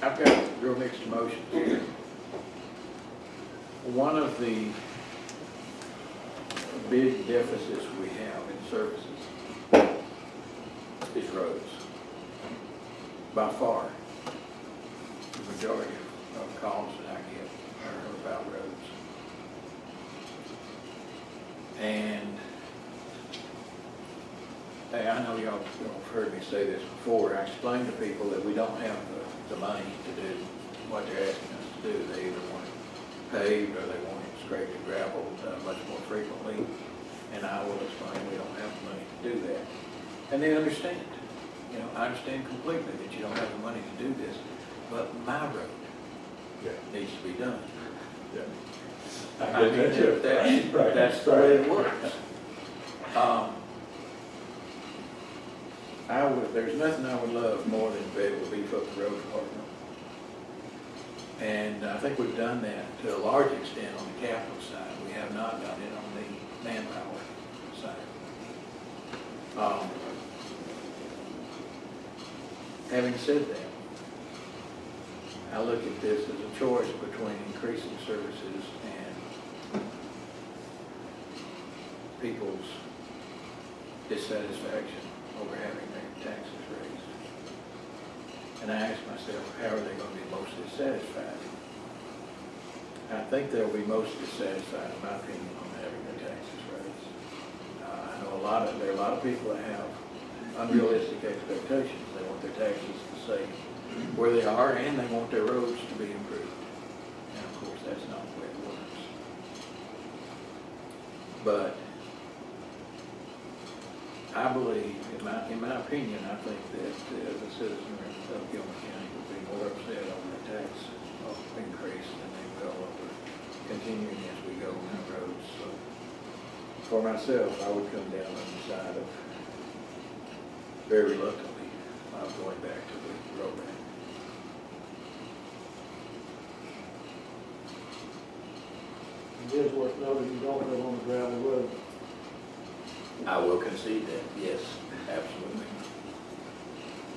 Speaker 1: I've got real mixed emotions here. One of the big deficits we have in services is roads. By far, the majority of calls that I get are about roads. And hey, I know y'all have heard me say this before. I explained to people that we don't have the money to do what they're asking us to do. They either want it paved or they want it scraped and gravelled much more frequently. And I will explain we don't have the money to do that. And they understand. You know, I understand completely that you don't have the money to do this, but my road
Speaker 2: Yeah.
Speaker 1: needs to be done.
Speaker 2: Yeah.
Speaker 1: I mean, that's the way it works. There's nothing I would love more than to be able to beef up the road department. And I think we've done that to a large extent on the capital side. We have not done it on the manpower side. Having said that, I look at this as a choice between increasing services and people's dissatisfaction over having their taxes raised. And I ask myself, how are they gonna be mostly satisfied? I think they'll be mostly satisfied, in my opinion, on having their taxes raised. I know there are a lot of people that have unrealistic expectations. They want their taxes to stay where they are, and they want their roads to be improved. And of course, that's not the way it works. But I believe, in my opinion, I think that the citizens of GIlmer County would be more upset over the tax increase than they will over continuing as we go down roads. So for myself, I would come down on the side of, very reluctantly, going back to the roadmap.
Speaker 3: It is worth noting you don't live on a gravel road.
Speaker 1: I will concede that, yes, absolutely.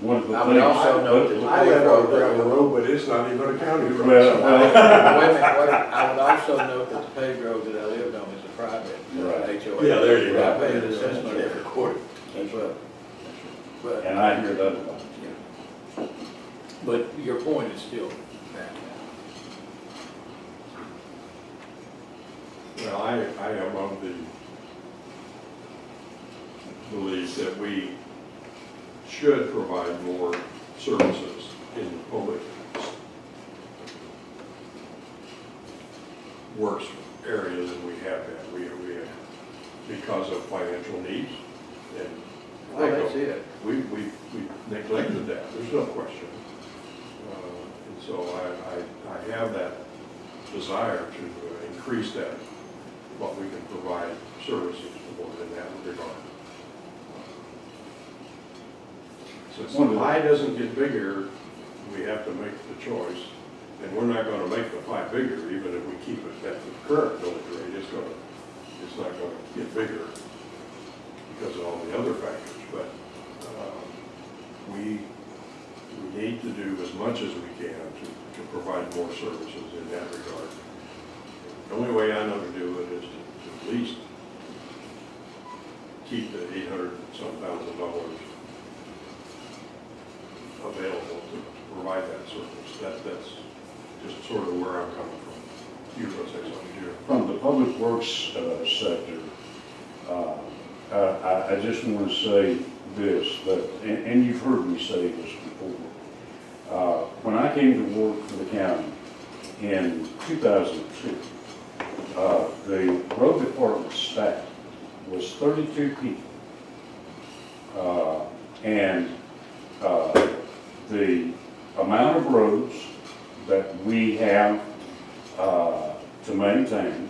Speaker 10: One of the
Speaker 1: I would also note that the
Speaker 2: I
Speaker 1: paved
Speaker 2: live on a
Speaker 1: road.
Speaker 2: gravel road, but it's not even a county road.
Speaker 10: Well,
Speaker 1: Wait a minute, I would also note that the paved road that I lived on is a private
Speaker 10: Right.
Speaker 1: HOA.
Speaker 2: Yeah, there you go.
Speaker 1: I pay an assessment every quarter. But,
Speaker 10: and I hear that a lot.
Speaker 1: yeah. But your point is still valid.
Speaker 2: Well, I am of the belief that we should provide more services in the public works area than we have had. We have, because of financial needs and
Speaker 1: Well, that's it.
Speaker 2: we neglected that, there's no question. And so I have that desire to increase that, what we can provide services for in that regard. Since the pie doesn't get bigger, we have to make the choice, and we're not gonna make the pie bigger, even if we keep it at the current millage rate. It's not gonna get bigger because of all the other factors, but we need to do as much as we can to provide more services in that regard. The only way I know to do it is to at least keep the $800-some-thousand available to provide that service. That's just sort of where I'm coming from. You were going to say something, Jim?
Speaker 10: From the public works sector, I just want to say this, that, and you've heard me say this before. When I came to work for the county in 2002, the road department staff was 32 people. And the amount of roads that we have to maintain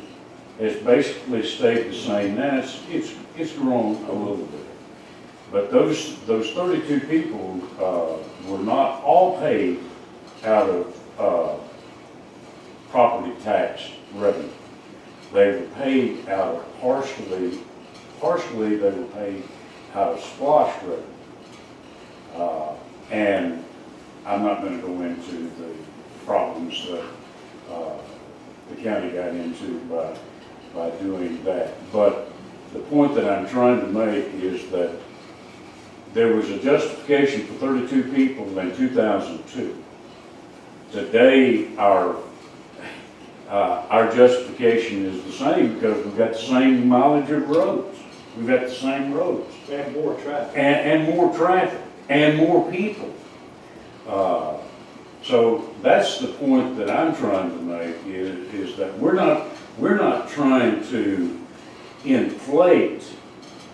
Speaker 10: has basically stayed the same. Now it's grown a little bit, but those 32 people were not all paid out of property tax revenue. They were paid out of partially they were paid out of SPLOST revenue. And I'm not going to go into the problems that the county got into by doing that. But the point that I'm trying to make is that there was a justification for 32 people in 2002. Today, our justification is the same because we've got the same mileage of roads. We've got the same roads.
Speaker 3: And more traffic.
Speaker 10: And more traffic. And more people. So that's the point that I'm trying to make is that we're not trying to inflate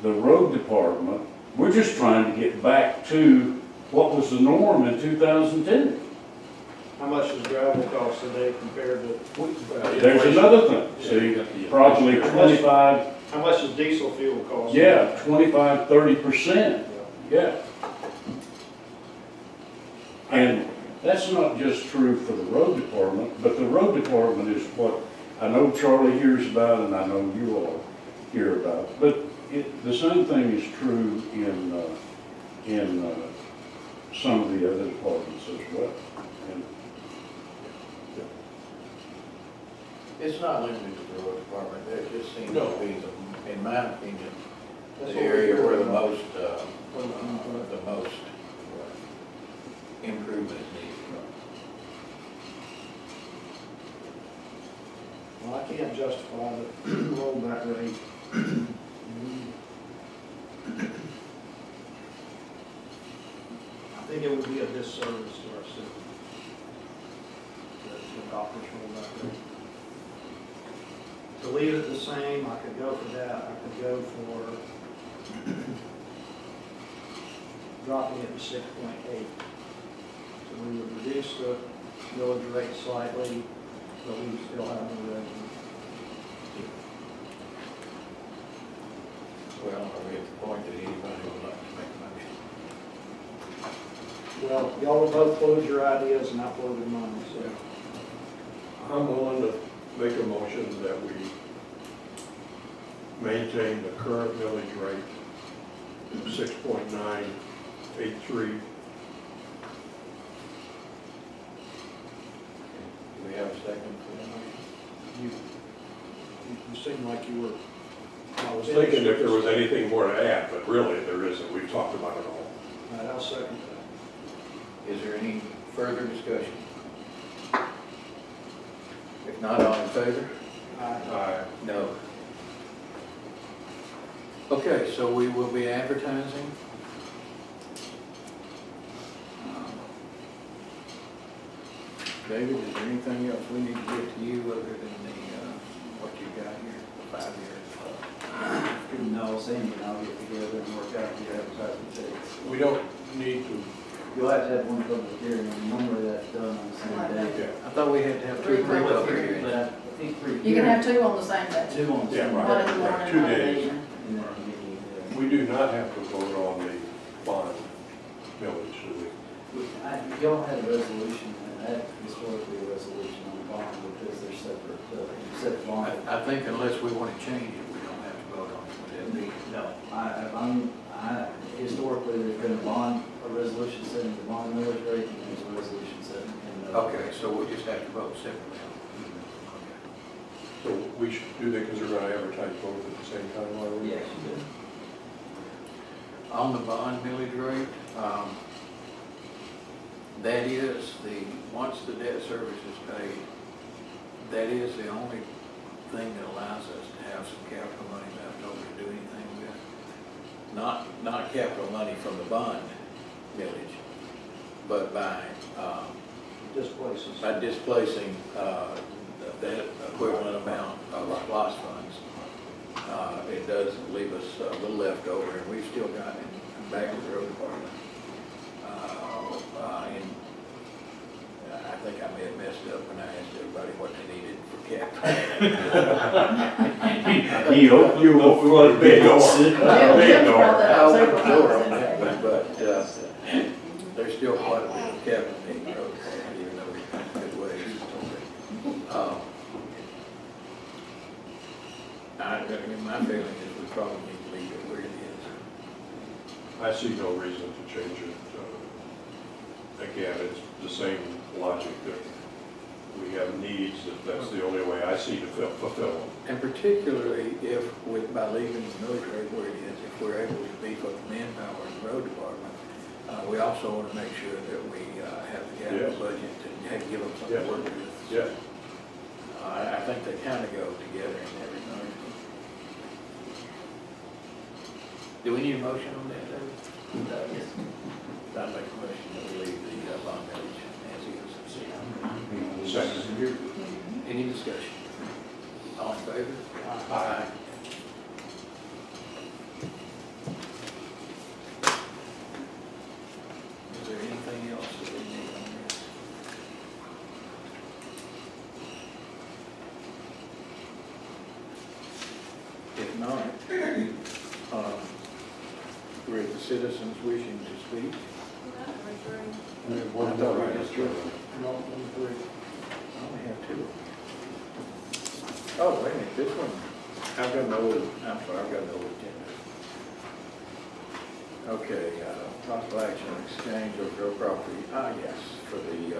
Speaker 10: the road department. We're just trying to get back to what was the norm in 2002.
Speaker 3: How much does gravel cost today compared to?
Speaker 10: There's another thing. See, probably 25.
Speaker 3: How much does diesel fuel cost?
Speaker 10: Yeah, 25, 30%. Yeah. And that's not just true for the road department, but the road department is what I know Charlie hears about and I know you all hear about. But the same thing is true in some of the other departments as well. And
Speaker 1: It's not limited to the road department. It just seems
Speaker 2: No.
Speaker 1: to be, in my opinion, the area where the most improvement
Speaker 3: justify the rollback rate. I think it would be a disservice to our city to adopt this rollback rate. To leave it the same, I could go for that. I could go for dropping it to 6.8. So we would reduce the millage rate slightly, but we would still have no revenue.
Speaker 1: Well, are we at the point that anybody would like to make a motion?
Speaker 3: Well, y'all will both close your ideas and I'll close mine, so.
Speaker 2: I'm willing to make a motion that we maintain the current millage rate of 6.983.
Speaker 1: Do we have a second for that motion?
Speaker 3: You seem like you were.
Speaker 2: I was thinking if there was anything more to add, but really there isn't. We've talked about it all.
Speaker 3: All right, I'll second that.
Speaker 1: Is there any further discussion? If not, all in favor?
Speaker 2: Aye.
Speaker 1: No. Okay, so we will be advertising. David, is there anything else we need to get to you other than the, what you got here, the 5 years?
Speaker 7: No, Sandy and I'll get together and work out the advertising dates.
Speaker 2: We don't need to,
Speaker 7: You'll have to have one public hearing, and normally that's done on the same day.
Speaker 1: I thought we had to have two pre-public hearings.
Speaker 7: But I think three.
Speaker 9: You can have two on the same day.
Speaker 7: Two on the
Speaker 2: Yeah,
Speaker 7: same
Speaker 2: right.
Speaker 9: One in
Speaker 7: day.
Speaker 9: the morning,
Speaker 2: 2
Speaker 9: one in the
Speaker 2: days.
Speaker 9: evening.
Speaker 7: And then a meeting,
Speaker 2: we do not have to vote on the bond millage, do we?
Speaker 7: Y'all had a resolution, and that historically a resolution on the bond because they're separate bond.
Speaker 1: I think unless we want to change it, we don't have to vote on it. Would that be?
Speaker 7: No, historically, there's been a resolution setting the bond millage rate, and there's a resolution setting.
Speaker 1: Okay, so we'll just have to vote separately.
Speaker 2: So we should do that because we're going to advertise both at the same time, are we?
Speaker 7: Yes, you did.
Speaker 1: On the bond millage rate, that is once the debt service is paid, that is the only thing that allows us to have some capital money left over to do anything with. Not capital money from the bond millage, but by displacing that equivalent amount of our loss funds. It does leave us a little left over, and we've still got it back to the road department. I think I may have messed up when I asked everybody what they needed for capital.
Speaker 10: He opened you up for a big door. Big door.
Speaker 1: But there's still quite a bit of capital need in road department, even though we've got good ways. My feeling is we probably need to leave it where it is.
Speaker 2: I see no reason to change it. Again, it's the same logic that we have needs, that's the only way I see to fulfill them.
Speaker 1: And particularly if, by leaving the military where it is, if we're able to beef up the manpower in the road department, we also want to make sure that we have the capital budget to give them something to work with.
Speaker 2: Yeah.
Speaker 1: I think they kind of go together in everything. Do we need a motion on that, David?
Speaker 7: Yes.
Speaker 1: I'd make a motion that we leave the bond millage as is.
Speaker 2: Second.
Speaker 1: Any discussion? All in favor?
Speaker 2: Aye.
Speaker 1: Is there anything else that we need on this? If not, we're the citizens wishing to speak.
Speaker 2: We have
Speaker 1: I
Speaker 2: one
Speaker 1: thought
Speaker 2: more
Speaker 1: we
Speaker 2: item.
Speaker 1: just did. No, only three. I only have two. Oh, wait a minute, this one, I've got no, I'm sorry, I've got no agenda. Okay, possible action on exchange of real property, yes, for the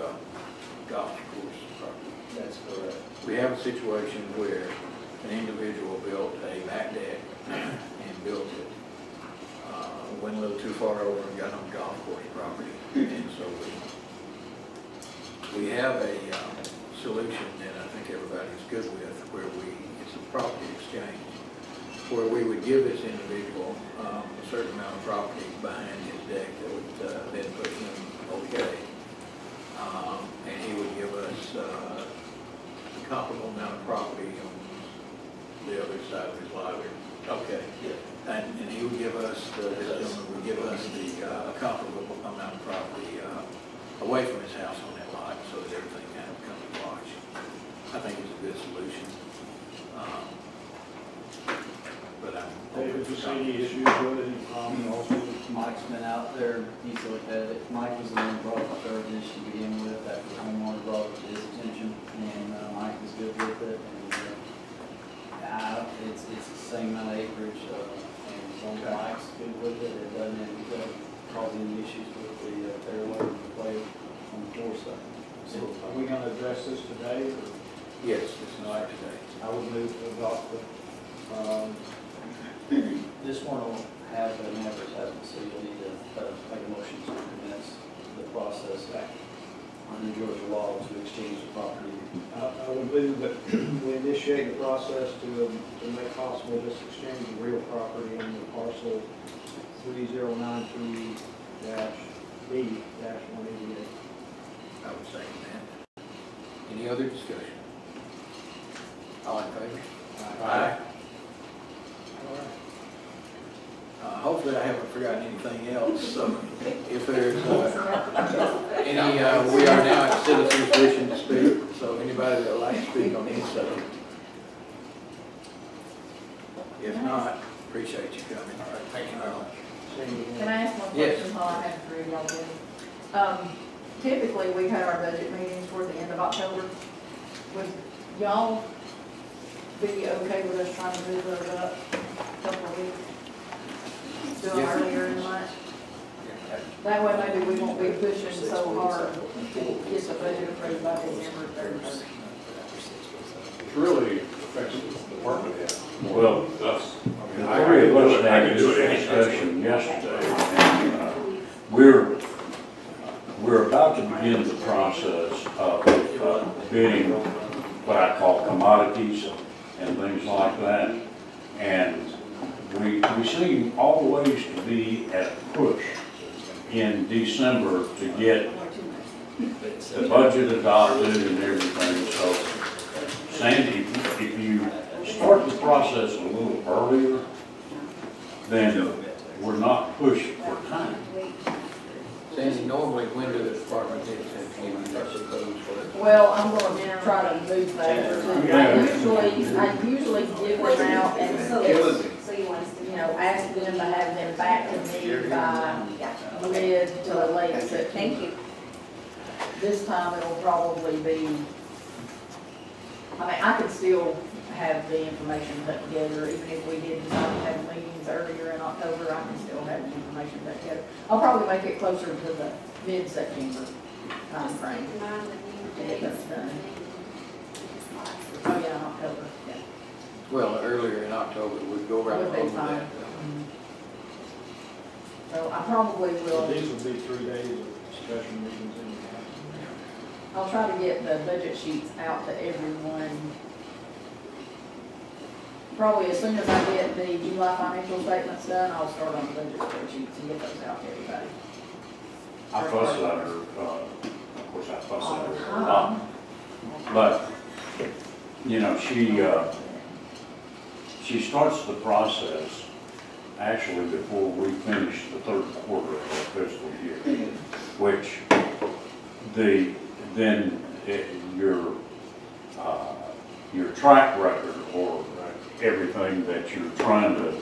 Speaker 1: golf course property.
Speaker 7: That's correct.
Speaker 1: We have a situation where an individual built a back deck and built it, went a little too far over and got on golf course property. And so we have a solution that I think everybody's good with, where we property exchange, where we would give this individual a certain amount of property behind his deck that would then put him okay. And he would give us a comparable amount of property on the other side of his lot. Okay. And he would give us, this gentleman would give us the comparable amount of property away from his house on that lot, so that everything kind of comes to wash. I think it's a good solution. But I'm.
Speaker 3: David, you see any issues with it?
Speaker 7: Also, Mike's been out there, he's looked at it. Mike was the one who brought up the third issue to begin with, after the homeowner brought it to his attention, and Mike was good with it. And it's the same amount of acreage, and as long as Mike's good with it, it doesn't end up causing any issues with the fairway and the play on the floor stuff.
Speaker 3: So are we gonna address this today, or?
Speaker 1: Yes, it's not today.
Speaker 3: I would move to adopt the,
Speaker 7: This one will have an advertisement, so you'll need to make a motion to commence the process under Georgia law to exchange the property.
Speaker 3: I would move that we initiate the process to make possible this exchange of real property on the parcel 3093-B-188.
Speaker 1: I would second that. Any other discussion? All in favor? Aye. All right. Hopefully I haven't forgotten anything else, so if there's any, we are now at citizens wishing to speak, so anybody that would like to speak on any subject. If not, appreciate you coming. All right, thank you very much.
Speaker 9: Can I ask one
Speaker 1: Yes.
Speaker 9: question while I have three y'all do? Typically, we've had our budget meetings toward the end of October. Would y'all be okay with us trying to move those up a couple of weeks? Do them
Speaker 1: Yes.
Speaker 9: earlier in the month? That way maybe we won't be pushing so hard to get the budget approved by December 31st.
Speaker 2: It really affects the department head.
Speaker 10: Well,
Speaker 2: Us. I mean,
Speaker 10: the three of us
Speaker 2: I
Speaker 10: had
Speaker 2: can do
Speaker 10: this
Speaker 2: it anytime.
Speaker 10: discussion yesterday, and we're about to begin the process of bidding what I call commodities and things like that. And we seem always to be at a push in December to get the budget adopted and everything. So, Sandy, if you start the process a little earlier, then we're not pushed for time.
Speaker 1: Sandy, normally when do the department heads have to give you their proposed for?
Speaker 9: Well, I'm gonna try to move faster. I usually give them out and
Speaker 6: So you want us to,
Speaker 9: ask them to have them back to me by mid to late September.
Speaker 6: thank you.
Speaker 9: This time it'll probably be, I could still have the information put together, even if we did decide to have meetings earlier in October, I can still have the information put together. I'll probably make it closer to the mid-September timeframe to get those done. Oh, yeah, in October, yeah.
Speaker 1: Well, earlier in October, we'd go right
Speaker 9: Would be
Speaker 1: over
Speaker 9: fine.
Speaker 1: that.
Speaker 9: So I probably will,
Speaker 3: These will be 3 days of special meetings anyhow.
Speaker 9: I'll try to get the budget sheets out to everyone. Probably as soon as I get the July financial statements done, I'll start on the budget spreadsheets and get those out to everybody.
Speaker 10: I fuss at her, of course I fuss
Speaker 9: All
Speaker 10: at
Speaker 9: the
Speaker 10: her.
Speaker 9: time.
Speaker 10: But, she starts the process actually before we finish the third quarter of the fiscal year, which your track record or everything that you're trying to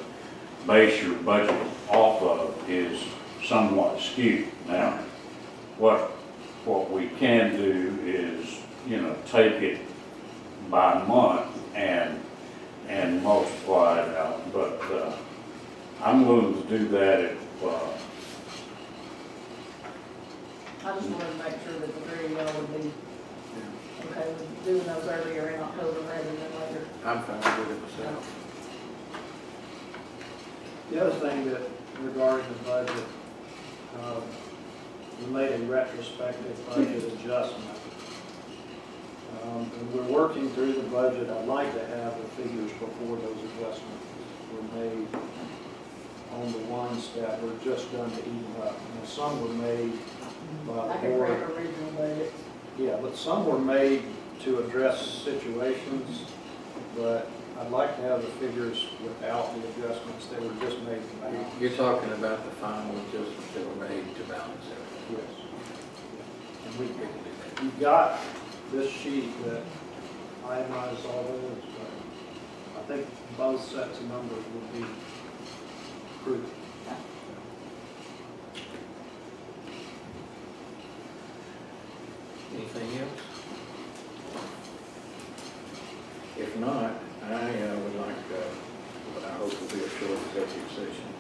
Speaker 10: base your budget off of is somewhat skewed. Now, what we can do is, take it by month and multiply it out, but I'm willing to do that if,
Speaker 9: I just wanted to make sure that the three of y'all would be okay with doing those earlier in October rather than later.
Speaker 1: I'm fine with it myself.
Speaker 3: The other thing that regarding the budget, we made a retrospective budget adjustment. And we're working through the budget. I'd like to have the figures before those adjustments were made on the ones that were just done to even up. Now, some were made by
Speaker 9: Like
Speaker 3: the
Speaker 9: a
Speaker 3: board.
Speaker 9: original budget.
Speaker 3: Yeah, but some were made to address situations, but I'd like to have the figures without the adjustments. They were just made to balance.
Speaker 1: You're talking about the final adjustments that were made to balance everything.
Speaker 3: Yes.
Speaker 1: And we can do that.
Speaker 3: You've got this sheet that itemizes all those, but I think both sets of numbers would be prudent.
Speaker 1: Anything else? If not, I would like, what I hope will be a short executive session